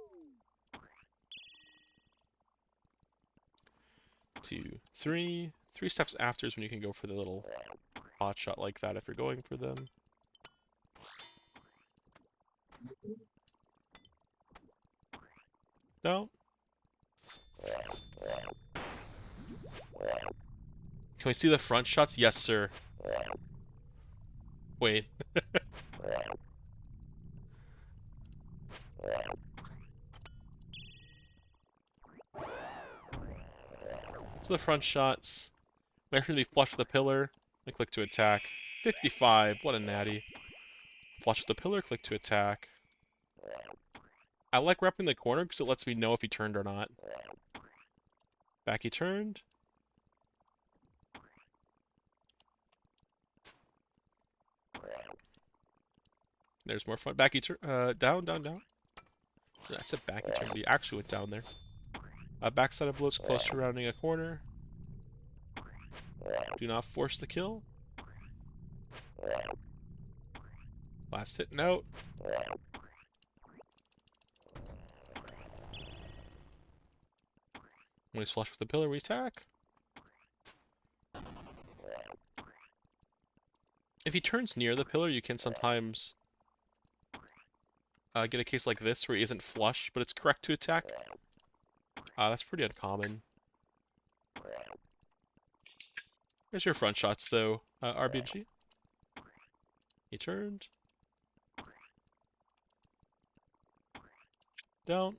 2, 3. 3 steps after is when you can go for the little pot shot like that if you're going for them. No? Can we see the front shots? Yes, sir. Wait. So the front shots. Make sure to be flush with the pillar. And click to attack. 55. What a natty. Flush with the pillar. Click to attack. I like repping the corner because it lets me know if he turned or not. Back he turned. There's more fun. Back he turned. Down, down, down. That's a back he turned. He actually went down there. Backside of blows close to rounding a corner. Do not force the kill. Last hit note. When he's flush with the pillar, we attack. If he turns near the pillar, you can sometimes get a case like this where he isn't flush, but it's correct to attack. That's pretty uncommon. There's your front shots, though, RBG. He turned. Down.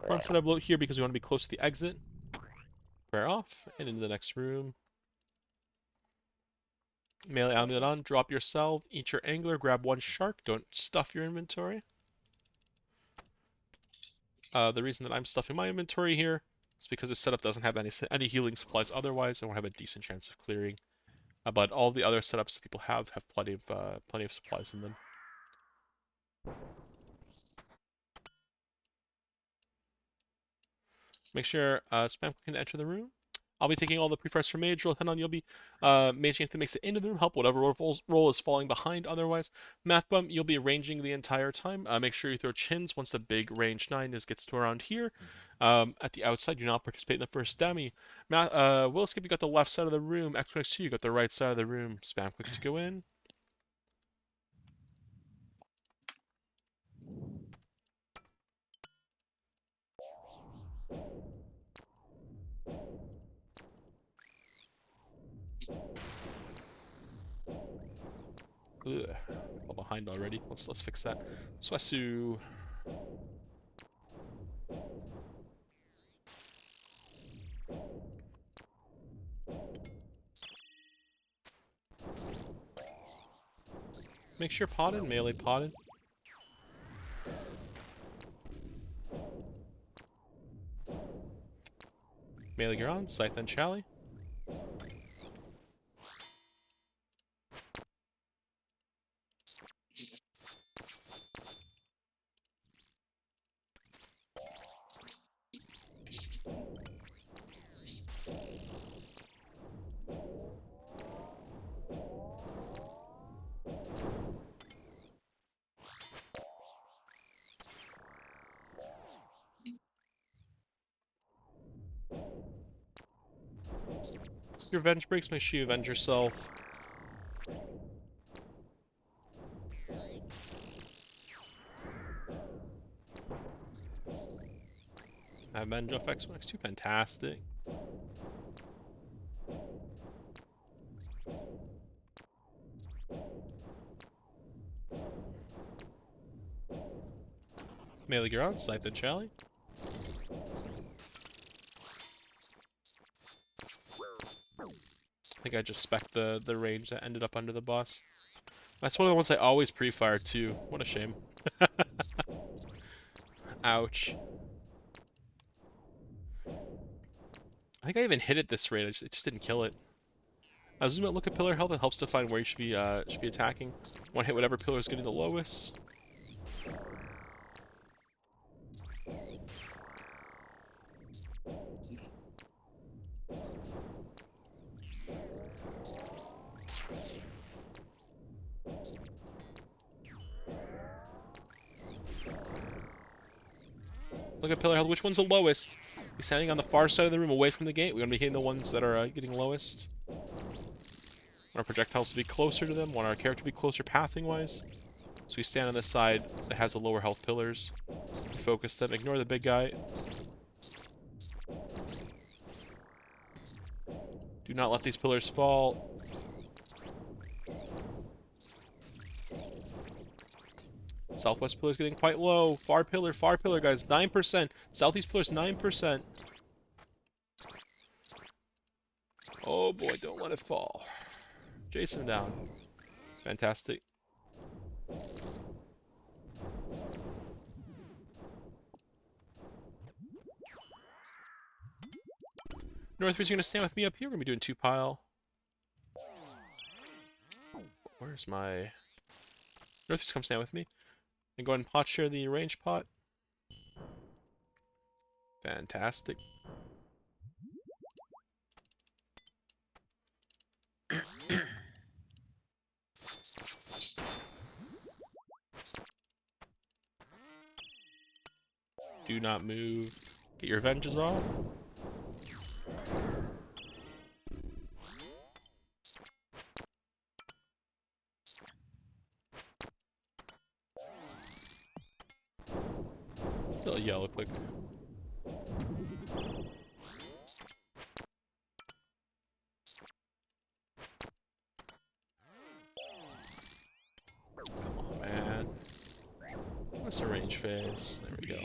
Front side of bloat here because we want to be close to the exit. Prayer off, and into the next room. Melee amulet on, drop your salve, eat your angler, grab one shark, don't stuff your inventory. The reason that I'm stuffing my inventory here is because this setup doesn't have any healing supplies otherwise, I won't have a decent chance of clearing. But all the other setups that people have plenty of supplies in them. Make sure spam can enter the room. I'll be taking all the pre-fires for mage. Roll 10 on. You'll be maging if it makes it into the room. Help whatever roll is falling behind. Otherwise, math bump. You'll be arranging the entire time. Make sure you throw chins once the big range 9 gets to around here. At the outside, do not participate in the first demi. Will skip. You got the left side of the room. X2, you got the right side of the room. Spam click to go in. Ugh, fall behind already. Let's fix that. Swasu. Make sure potted, melee potted. Melee you're on, Scythe and Chally. Your revenge breaks, make sure you avenge yourself. Avenge off X1, X2, fantastic. Melee you're on, Scythe and Chally. I think I just spec'd the range that ended up under the boss. That's one of the ones I always pre-fire too. What a shame. Ouch. I think I even hit it this rate, it just didn't kill it. Zoom out, look at pillar health, it helps define where you should be attacking. Want to hit whatever pillar is getting the lowest. Look at pillar health, which one's the lowest? He's standing on the far side of the room away from the gate. We want to be hitting the ones that are getting lowest. Want our projectiles to be closer to them, want our character to be closer pathing wise. So we stand on this side that has the lower health pillars. Focus them, ignore the big guy. Do not let these pillars fall. Southwest pillar's getting quite low. Far pillar, guys. 9%. Southeast pillar's 9%. Oh boy, don't let it fall. Jason down. Fantastic. Northridge, you gonna stand with me up here? We're gonna be doing 2-pile. Where's my... Northridge, come stand with me. And go ahead and pot share the range pot. Fantastic. Do not move. Get your avenges off. Still yellow click. Come on, man. Give us a range phase. There we go.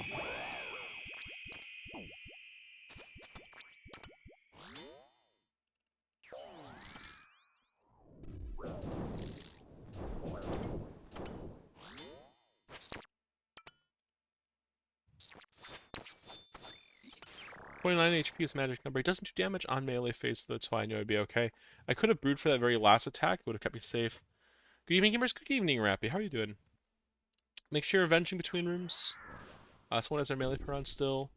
.9 HP is magic number. It doesn't do damage on melee phase, so that's why I knew I'd be okay. I could have brewed for that very last attack. It would have kept me safe. Good evening, gamers. Good evening, Rappy. How are you doing? Make sure you're avenging between rooms. Someone has their melee per on still.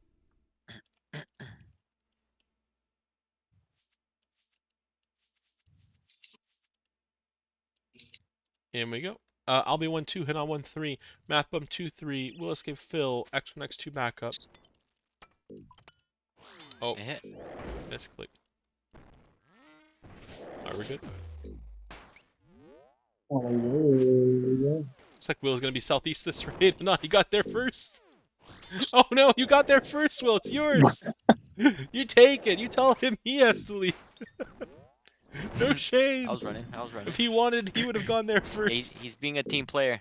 In we go. I'll be 1-2, hit on 1-3. Math bump 2-3. Will escape Phil. X1, X2 backup. Oh, It hit. misclick. Are we good? Oh, yeah. Looks like Will's gonna be southeast this raid. No, he got there first. Oh no, you got there first, Will. It's yours. You take it. You tell him he has to leave. No shame. I was running. If he wanted, he would have gone there first. He's being a team player.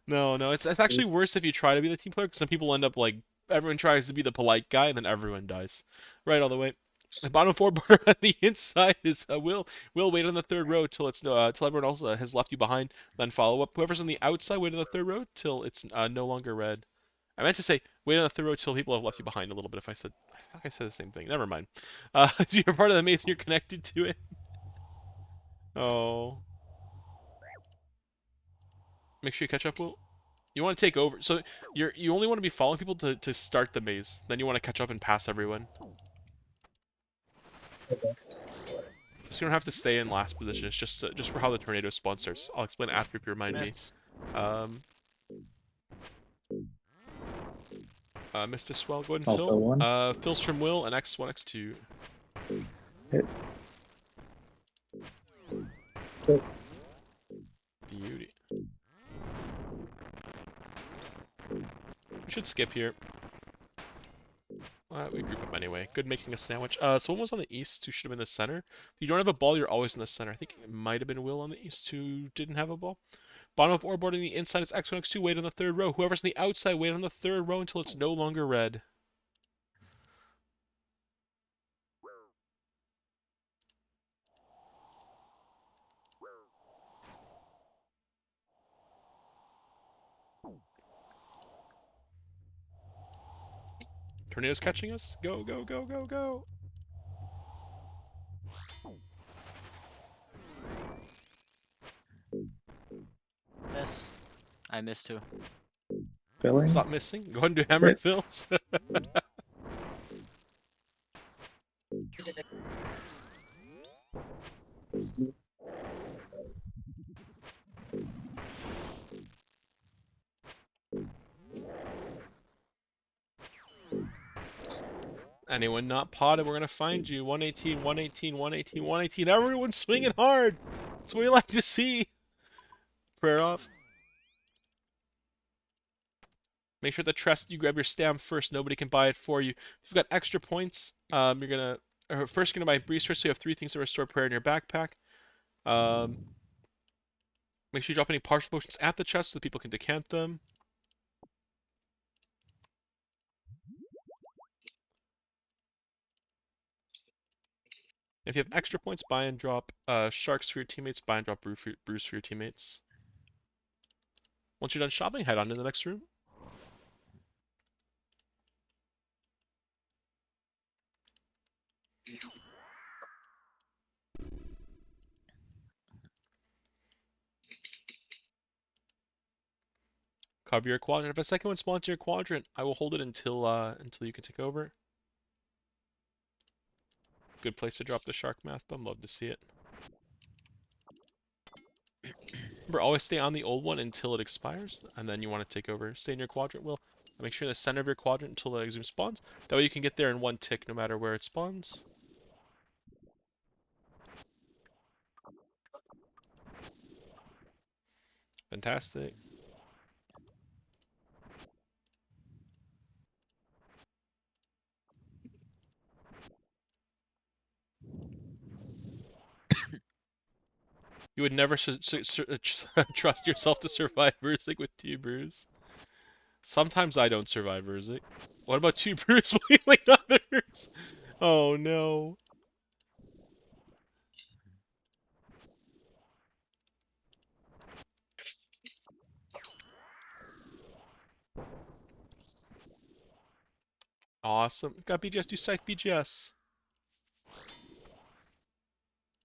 No, it's actually worse if you try to be the team player, because some people end up like everyone tries to be the polite guy and then everyone dies. Right all the way. The bottom 4 border on the inside is Will wait on the 3rd row till it's till everyone else has left you behind, then follow up. Whoever's on the outside, wait on the 3rd row till it's no longer red. I meant to say wait on the 3rd row till people have left you behind a little bit. If I said I said the same thing. Never mind. So you're part of the maze and you're connected to it. Oh. Make sure you catch up, Will. You want to take over. So you only want to be following people to start the maze. Then you want to catch up and pass everyone. Okay. So you don't have to stay in last position. It's just for how the tornado spawn starts. I'll explain after if you remind me. Missed this well. Go ahead and I'll fill. fill one. Fills from Will and X1, X2. Hit. Beauty. We should skip here. We group up anyway. Good making a sandwich. Someone was on the east who should have been in the center. If you don't have a ball, you're always in the center. I think it might have been Will on the east who didn't have a ball. Bottom of orb board on the inside is X1, X2. Wait on the 3rd row. Whoever's on the outside, wait on the 3rd row until it's no longer red. Tornado's catching us. Go, go, go, go, go. Miss. I missed too. Filling. Stop missing. Go ahead and do hammer Hit. fills. Anyone not potted, we're gonna find you. 118, 118, 118, 118. Everyone's swinging hard. That's what we like to see. Prayer off. Make sure you grab your stamp first. Nobody can buy it for you. If you've got extra points, you're gonna first you're gonna buy resource, so you have 3 things that restore prayer in your backpack. Um, Make sure you drop any partial potions at the chest so that people can decant them. If you have extra points, buy and drop sharks for your teammates, buy and drop brews for your teammates. Once you're done shopping, head on to the next room. Cover your quadrant. If a second one spawns in your quadrant, I will hold it until you can take over. Good place to drop the shark math bomb. Love to see it. Remember, always stay on the old one until it expires, and then you want to take over. Stay in your quadrant, Will. Make sure in the center of your quadrant until the exhume spawns. That way you can get there in one tick no matter where it spawns. Fantastic. You would never trust yourself to survive Verzik with 2 brews. Sometimes I don't survive Verzik. What about 2 brews wheeling others? Oh no. Awesome. Got BGS, do scythe BGS.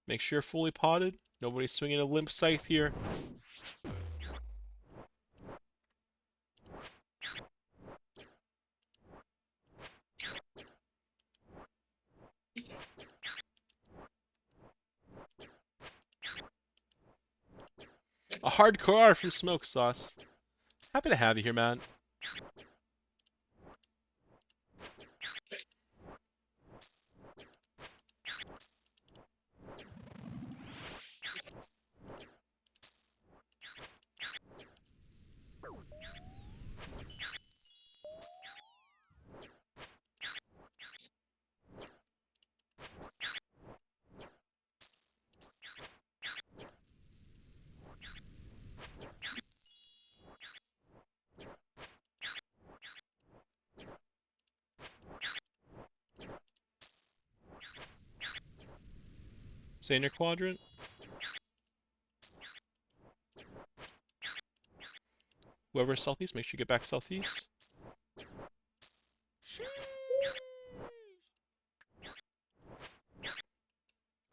Make sure you're fully potted. Nobody's swinging a limp scythe here. A hardcore R from Smoke Sauce. Happy to have you here, man. Stay in your quadrant. Whoever's southeast, make sure you get back southeast.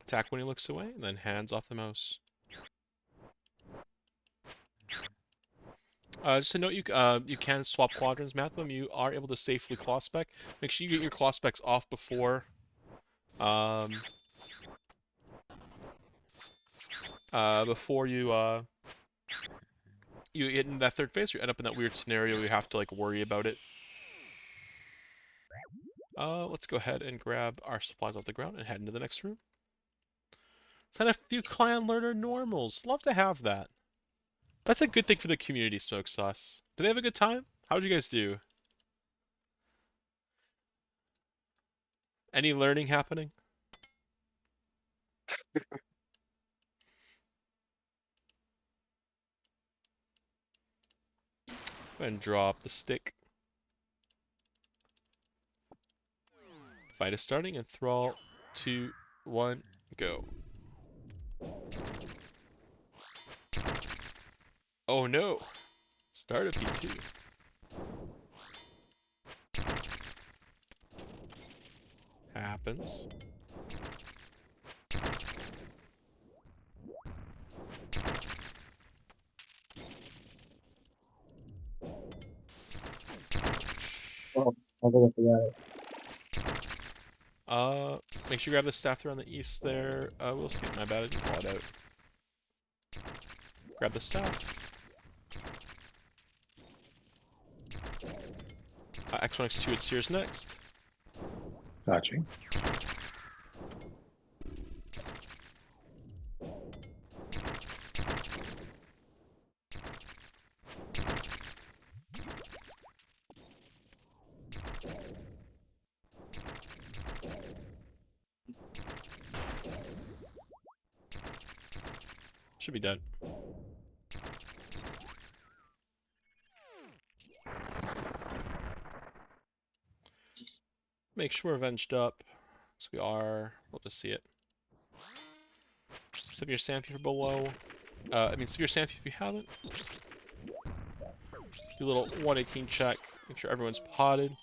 Attack when he looks away, and then hands off the mouse. Just a note, you can swap quadrants, Matham. You are able to safely claw spec. Make sure you get your claw specs off before um, before you get in that third phase, you end up in that weird scenario where you have to like worry about it. Let's go ahead and grab our supplies off the ground and head into the next room. Send a few clan learner normals. Love to have that. That's a good thing for the community, Smoke Sauce. Do they have a good time? How did you guys do? Any learning happening? Go ahead and drop the stick. Fight is starting in 3, 2, 1, go. Oh no! Start a P2. Happens. Oh, I'll go with the Make sure you grab the staff there on the east there. We'll skip, my bad, I didn't call it out. Grab the staff. X1, X2 at Sears next. Gotcha. Should be done. Make sure we're avenged up. So we are. We'll just see it. Sip your Sanfew for below. Sip your Sanfew if you haven't. Do a little 118 check. Make sure everyone's potted.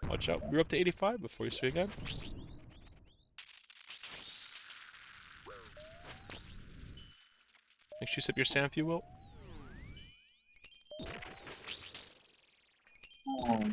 Watch out. We're up to 85 before you swing again. Make sure you sip your Sanfew, Will. Oh.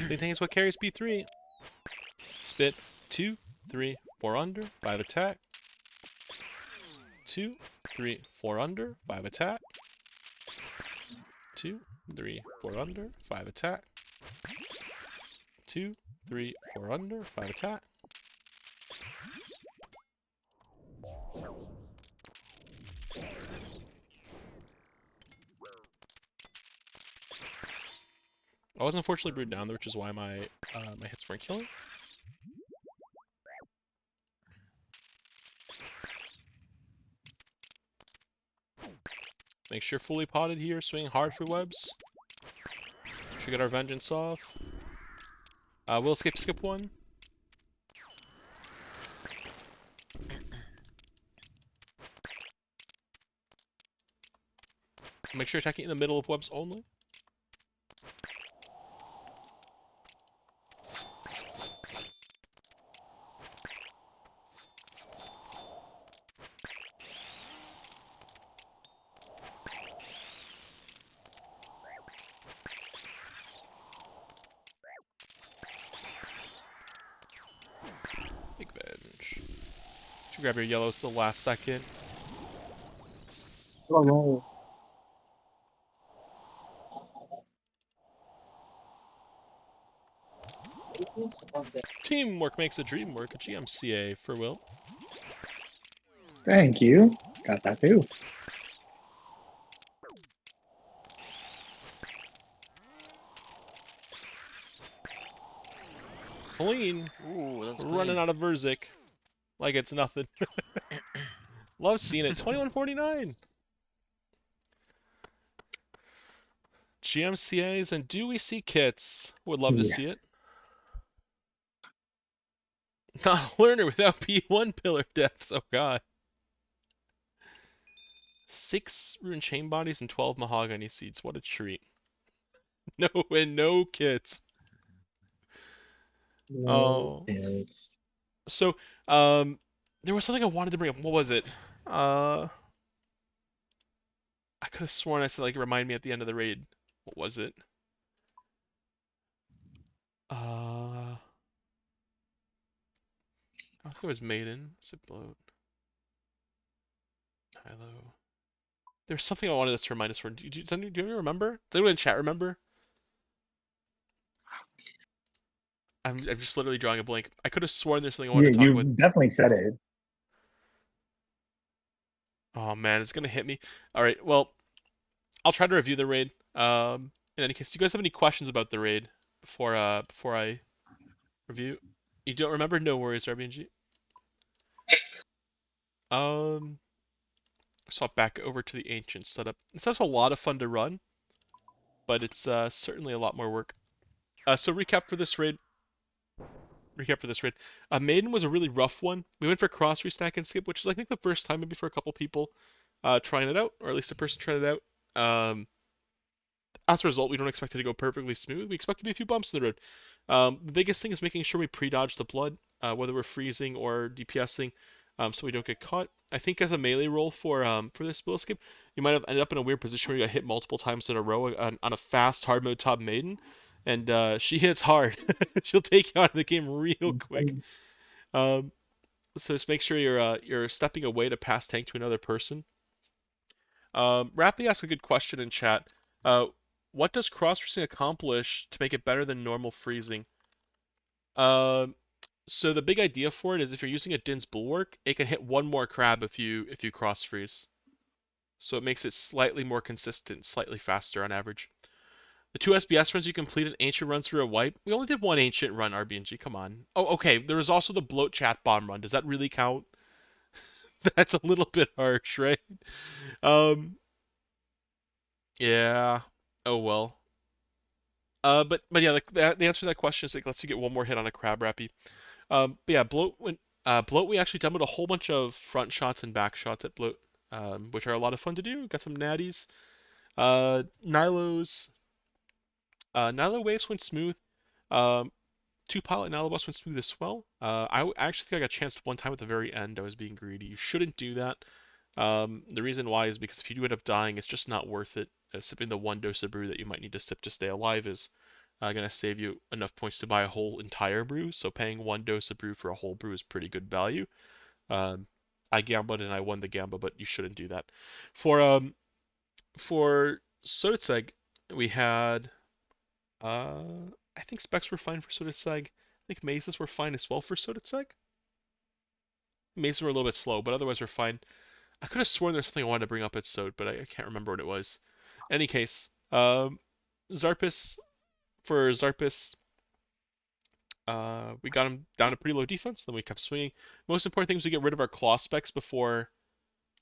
The thing is what carries B3. Spit 2, 3, 4 under, 5 attack. 2, 3, 4 under, 5 attack. 2, 3, 4 under, 5 attack. 2, 3, 4 under, 5 attack. I was unfortunately brewed down there, which is why my my hits weren't killing. Make sure fully potted here, swinging hard for webs. Make sure we get our vengeance off. We'll skip one. Make sure attacking in the middle of webs only. Big venge. Should grab your yellows to the last second. Oh, no. Teamwork makes a dream work. A GMCA for Will. Thank you. Got that too. Clean. Ooh, that's Running clean. out of Verzik. Like it's nothing. Love seeing it. 2149. GMCAs and do we see kits? Would love to Yeah. see it. Not a learner without P1 pillar deaths. Oh god. 6 rune chain bodies and 12 mahogany seeds. What a treat. No and no kits. No, Oh. it's So, there was something I wanted to bring up. What was it? I could have sworn I said like remind me at the end of the raid. What was it? I don't think it was Maiden. Ziploat. Hilo. There was something I wanted us to remind us for. Does anyone remember? Does anyone in chat remember? I'm just literally drawing a blank. I could have sworn there's something I Yeah, wanted to talk you about. definitely said it. Oh man, it's gonna hit me. All right, well, I'll try to review the raid. in any case, do you guys have any questions about the raid before I review? You don't remember? No worries, RBNG. Um, swap back over to the ancient setup. This stuff's a lot of fun to run, but it's certainly a lot more work. So recap for this raid. Maiden was a really rough one. We went for cross restack and skip, which is I think the first time maybe for a couple people trying it out, or at least a person trying it out. As a result, we don't expect it to go perfectly smooth. We expect to be a few bumps in the road. The biggest thing is making sure we pre-dodge the blood, whether we're freezing or DPSing, so we don't get caught. I think as a melee roll for this spell skip, you might have ended up in a weird position where you got hit multiple times in a row on a fast hard mode top maiden, and she hits hard. She'll take you out of the game real quick. Um, so just make sure you're stepping away to pass tank to another person. Rappy asked a good question in chat. What does cross freezing accomplish to make it better than normal freezing? So the big idea for it is if you're using a Din's Bulwark, it can hit one more crab if you cross freeze. So it makes it slightly more consistent, slightly faster on average. The 2 SBS runs you completed, Ancient runs through a wipe. We only did one Ancient run, RBNG, come on. Oh, okay, there was also the Bloat Chat Bomb run. Does that really count? That's a little bit harsh, right? Um, yeah. Oh well. But yeah, the answer to that question is it lets you get one more hit on a crab rappy. But yeah, bloat we actually demoed a whole bunch of front shots and back shots at bloat, which are a lot of fun to do. Got some natties. Nilo's Nilo waves went smooth. Um, two pilot Nilo bus went smooth as well. I actually think I got chanced one time at the very end. I was being greedy. You shouldn't do that. The reason why is because if you do end up dying, it's just not worth it. Sipping the one dose of brew that you might need to sip to stay alive is going to save you enough points to buy a whole entire brew. So paying one dose of brew for a whole brew is pretty good value. Um, I gambled and I won the gamble, but you shouldn't do that. For Sodetseg, we had I think specs were fine for Sodetseg. I think mazes were fine as well for Sodetseg. Mazes were a little bit slow, but otherwise we're fine. I could have sworn there's something I wanted to bring up at Sod, but I can't remember what it was. In any case, Zarpus for Zarpus, we got him down to pretty low defense. Then we kept swinging. Most important thing was we get rid of our claw specs before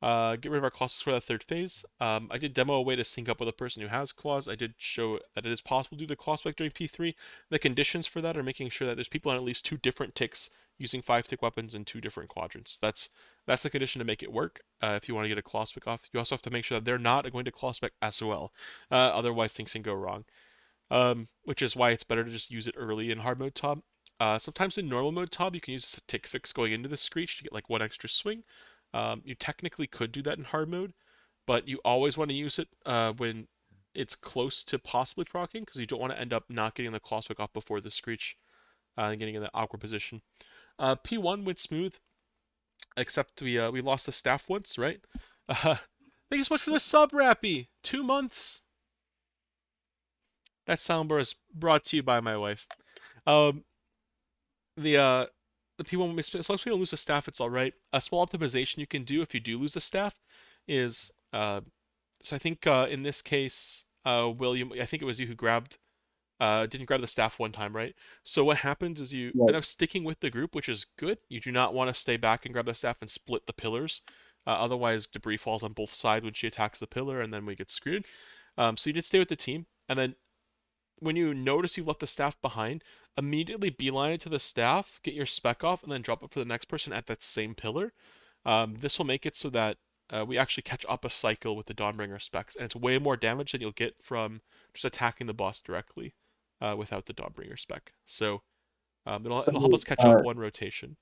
get rid of our claws for that third phase. I did demo a way to sync up with a person who has claws. I did show that it is possible to do the claw spec during P3. The conditions for that are making sure that there's people on at least 2 different ticks using 5-tick weapons in 2 different quadrants. That's the condition to make it work. If you want to get a claw spec off, you also have to make sure that they're not going to claw spec as well. Otherwise, things can go wrong. Which is why it's better to just use it early in hard mode top. Sometimes in normal mode top, you can use a tick fix going into the screech to get like 1 extra swing. You technically could do that in hard mode, but you always want to use it when it's close to possibly proccing, because you don't want to end up not getting the claw spec off before the screech and getting in that awkward position. P1 went smooth, except we lost the staff once, right? Thank you so much for the sub, Rappy. 2 months. That soundbar is brought to you by my wife. Um, the P1 as long as we don't lose a staff, it's all right. A small optimization you can do if you do lose a staff is so I think in this case, William, I think it was you who didn't grab the staff one time, right? So what happens is you Right. end up sticking with the group, which is good. You do not want to stay back and grab the staff and split the pillars. Otherwise, debris falls on both sides when she attacks the pillar, and then we get screwed. So you did stay with the team, and then when you notice you've left the staff behind, immediately beeline it to the staff, get your spec off, and then drop it for the next person at that same pillar. This will make it so that we actually catch up a cycle with the Dawnbringer specs, and it's way more damage than you'll get from just attacking the boss directly without the Dawnbringer spec. So it'll help So, us catch up one rotation.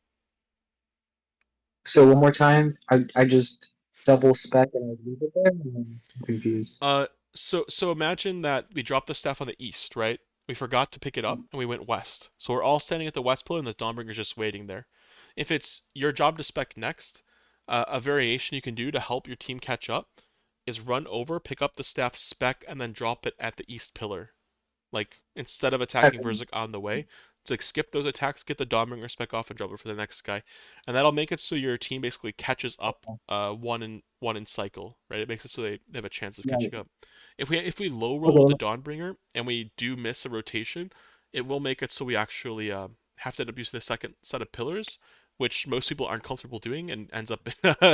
so one more time, I just double spec and I leave it there, and I'm confused. So imagine that we dropped the staff on the east, right? We forgot to pick it up and we went west. So we're all standing at the west pillar and the Dawnbringer's just waiting there. If it's your job to spec next, a variation you can do to help your team catch up is run over, pick up the staff spec, and then drop it at the east pillar. Like instead of attacking Okay. Verzik on the way, to like skip those attacks, get the Dawnbringer spec off, and drop it for the next guy, and that'll make it so your team basically catches up one in cycle, right? It makes it so they have a chance of Right. catching up. If we low roll with the Okay. Dawnbringer and we do miss a rotation, it will make it so we actually have to end up using the second set of pillars, which most people aren't comfortable doing, and ends up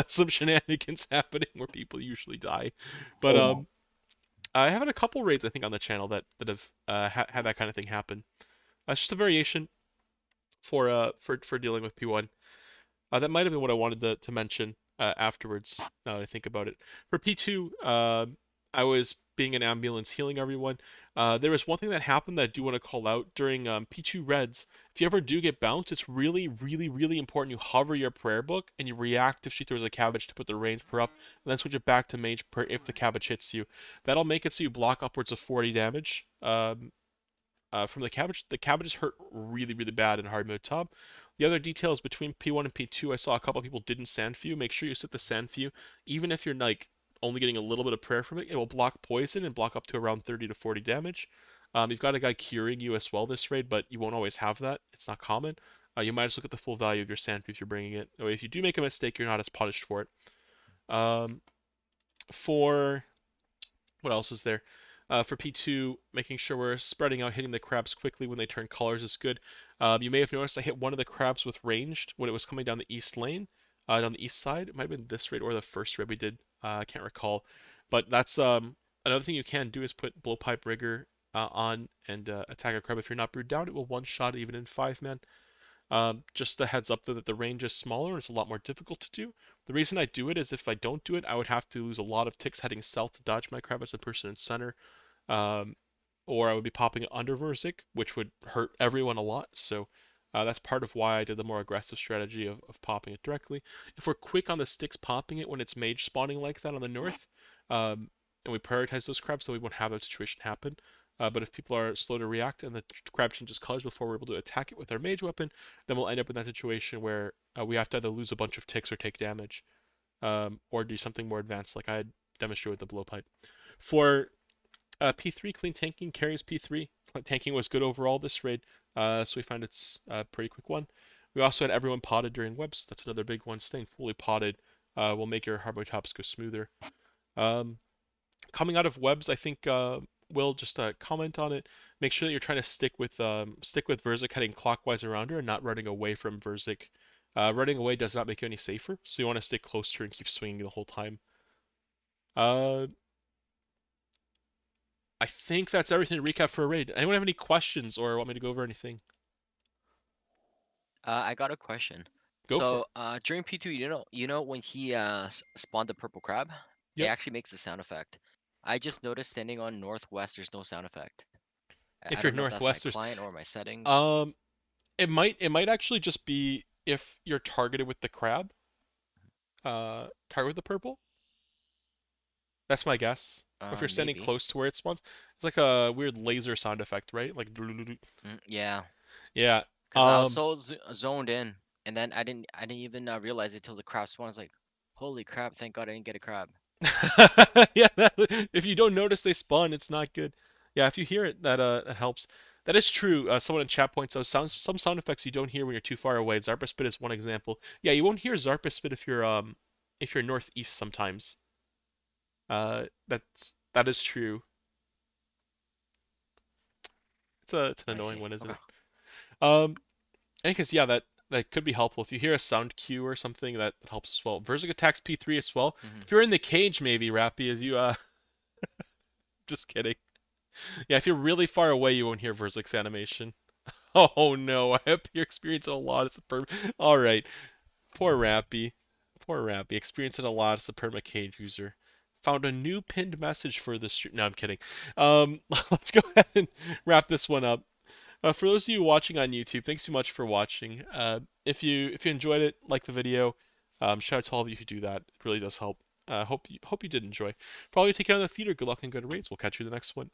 some shenanigans happening where people usually die. But Oh no. I have had a couple raids I think on the channel that have had that kind of thing happen. That's just a variation for dealing with P1. That might have been what I wanted to mention afterwards. Now that I think about it, for P2, I was being an ambulance healing everyone. There was one thing that happened that I do want to call out during P2 Reds. If you ever do get bounced, it's really, really, really important you hover your prayer book and you react if she throws a cabbage to put the range per up, and then switch it back to mage per if the cabbage hits you. That'll make it so you block upwards of 40 damage. From the cabbage. The cabbages hurt really, really bad in hard mode top. The other details between P1 and P2, I saw a couple people didn't sand few. Make sure you set the sand few, even if you're like only getting a little bit of prayer from it. It will block poison and block up to around 30 to 40 damage. You've got a guy curing you as well this raid, but you won't always have that. It's not common. You might just look at the full value of your sand few if you're bringing it. If you do make a mistake, you're not as punished for it. For what else is there? For P2, making sure we're spreading out, hitting the crabs quickly when they turn colors is good. You may have noticed I hit one of the crabs with ranged when it was coming down the east lane, down the east side. It might have been this raid or the first raid we did. I can't recall. But that's another thing you can do is put blowpipe rigger on and attack a crab. If you're not brewed down, it will one shot even in 5-man. Just a heads up though that the range is smaller and it's a lot more difficult to do. The reason I do it is if I don't do it, I would have to lose a lot of ticks heading south to dodge my crab as a person in center. Um, or I would be popping it under Verzik, which would hurt everyone a lot. So that's part of why I did the more aggressive strategy of popping it directly. If we're quick on the sticks popping it when it's mage spawning like that on the north, and we prioritize those crabs so we won't have that situation happen. But if people are slow to react and the crab changes colors before we're able to attack it with our mage weapon, then we'll end up in that situation where we have to either lose a bunch of ticks or take damage, or do something more advanced like I had demonstrated with the blowpipe. For P3, clean tanking carries P3. Tanking was good overall this raid, so we found it's a pretty quick one. We also had everyone potted during webs. That's another big one. Staying fully potted will make your hardware tops go smoother. Coming out of webs, I think Will just comment on it. Make sure that you're trying to stick with Verzik heading clockwise around her and not running away from Verzik. Running away does not make you any safer, so you want to stay close to her and keep swinging the whole time. I think that's everything to recap for a raid. Anyone have any questions or want me to go over anything? I got a question. Go for it. So, during P2, you know when he spawned the purple crab, it Yep. actually makes a sound effect. I just noticed standing on northwest, there's no sound effect. I If you're don't know if that's my northwesters, client or my settings. um, it might actually just be if you're targeted with the crab, target with the purple. That's my guess. Or if you're standing Maybe. close to where it spawns, it's like a weird laser sound effect, right? Like, Yeah, yeah. because I was so zoned in, and then I didn't even realize it till the crab spawned. I was like, holy crap! Thank God I didn't get a crab. Yeah, if you don't notice they spawn, it's not good. Yeah, if you hear it, that helps. That is true. Someone in chat points out some sound effects you don't hear when you're too far away. Zarpa spit is one example. Yeah, you won't hear Zarpa spit if you're northeast sometimes. That is true. It's an I annoying see. one, isn't Okay. it? Anyways, yeah, that could be helpful. If you hear a sound cue or something, that helps as well. Verzik attacks P3 as well. hmm If you're in the cage, maybe Rappy, as you just kidding. Yeah, if you're really far away, you won't hear Verzik's animation. Oh no, I hope you're experiencing a lot of superb. All right, poor Rappy, poor Rappy, experiencing a lot as a perma cage user. Found a new pinned message for the stream. No, I'm kidding. Let's go ahead and wrap this one up. For those of you watching on YouTube, thanks so much for watching. If you enjoyed it, like the video. Shout out to all of you who do that. It really does help. Hope you did enjoy. For all you taking on the theater, good luck and good raids. We'll catch you in the next one.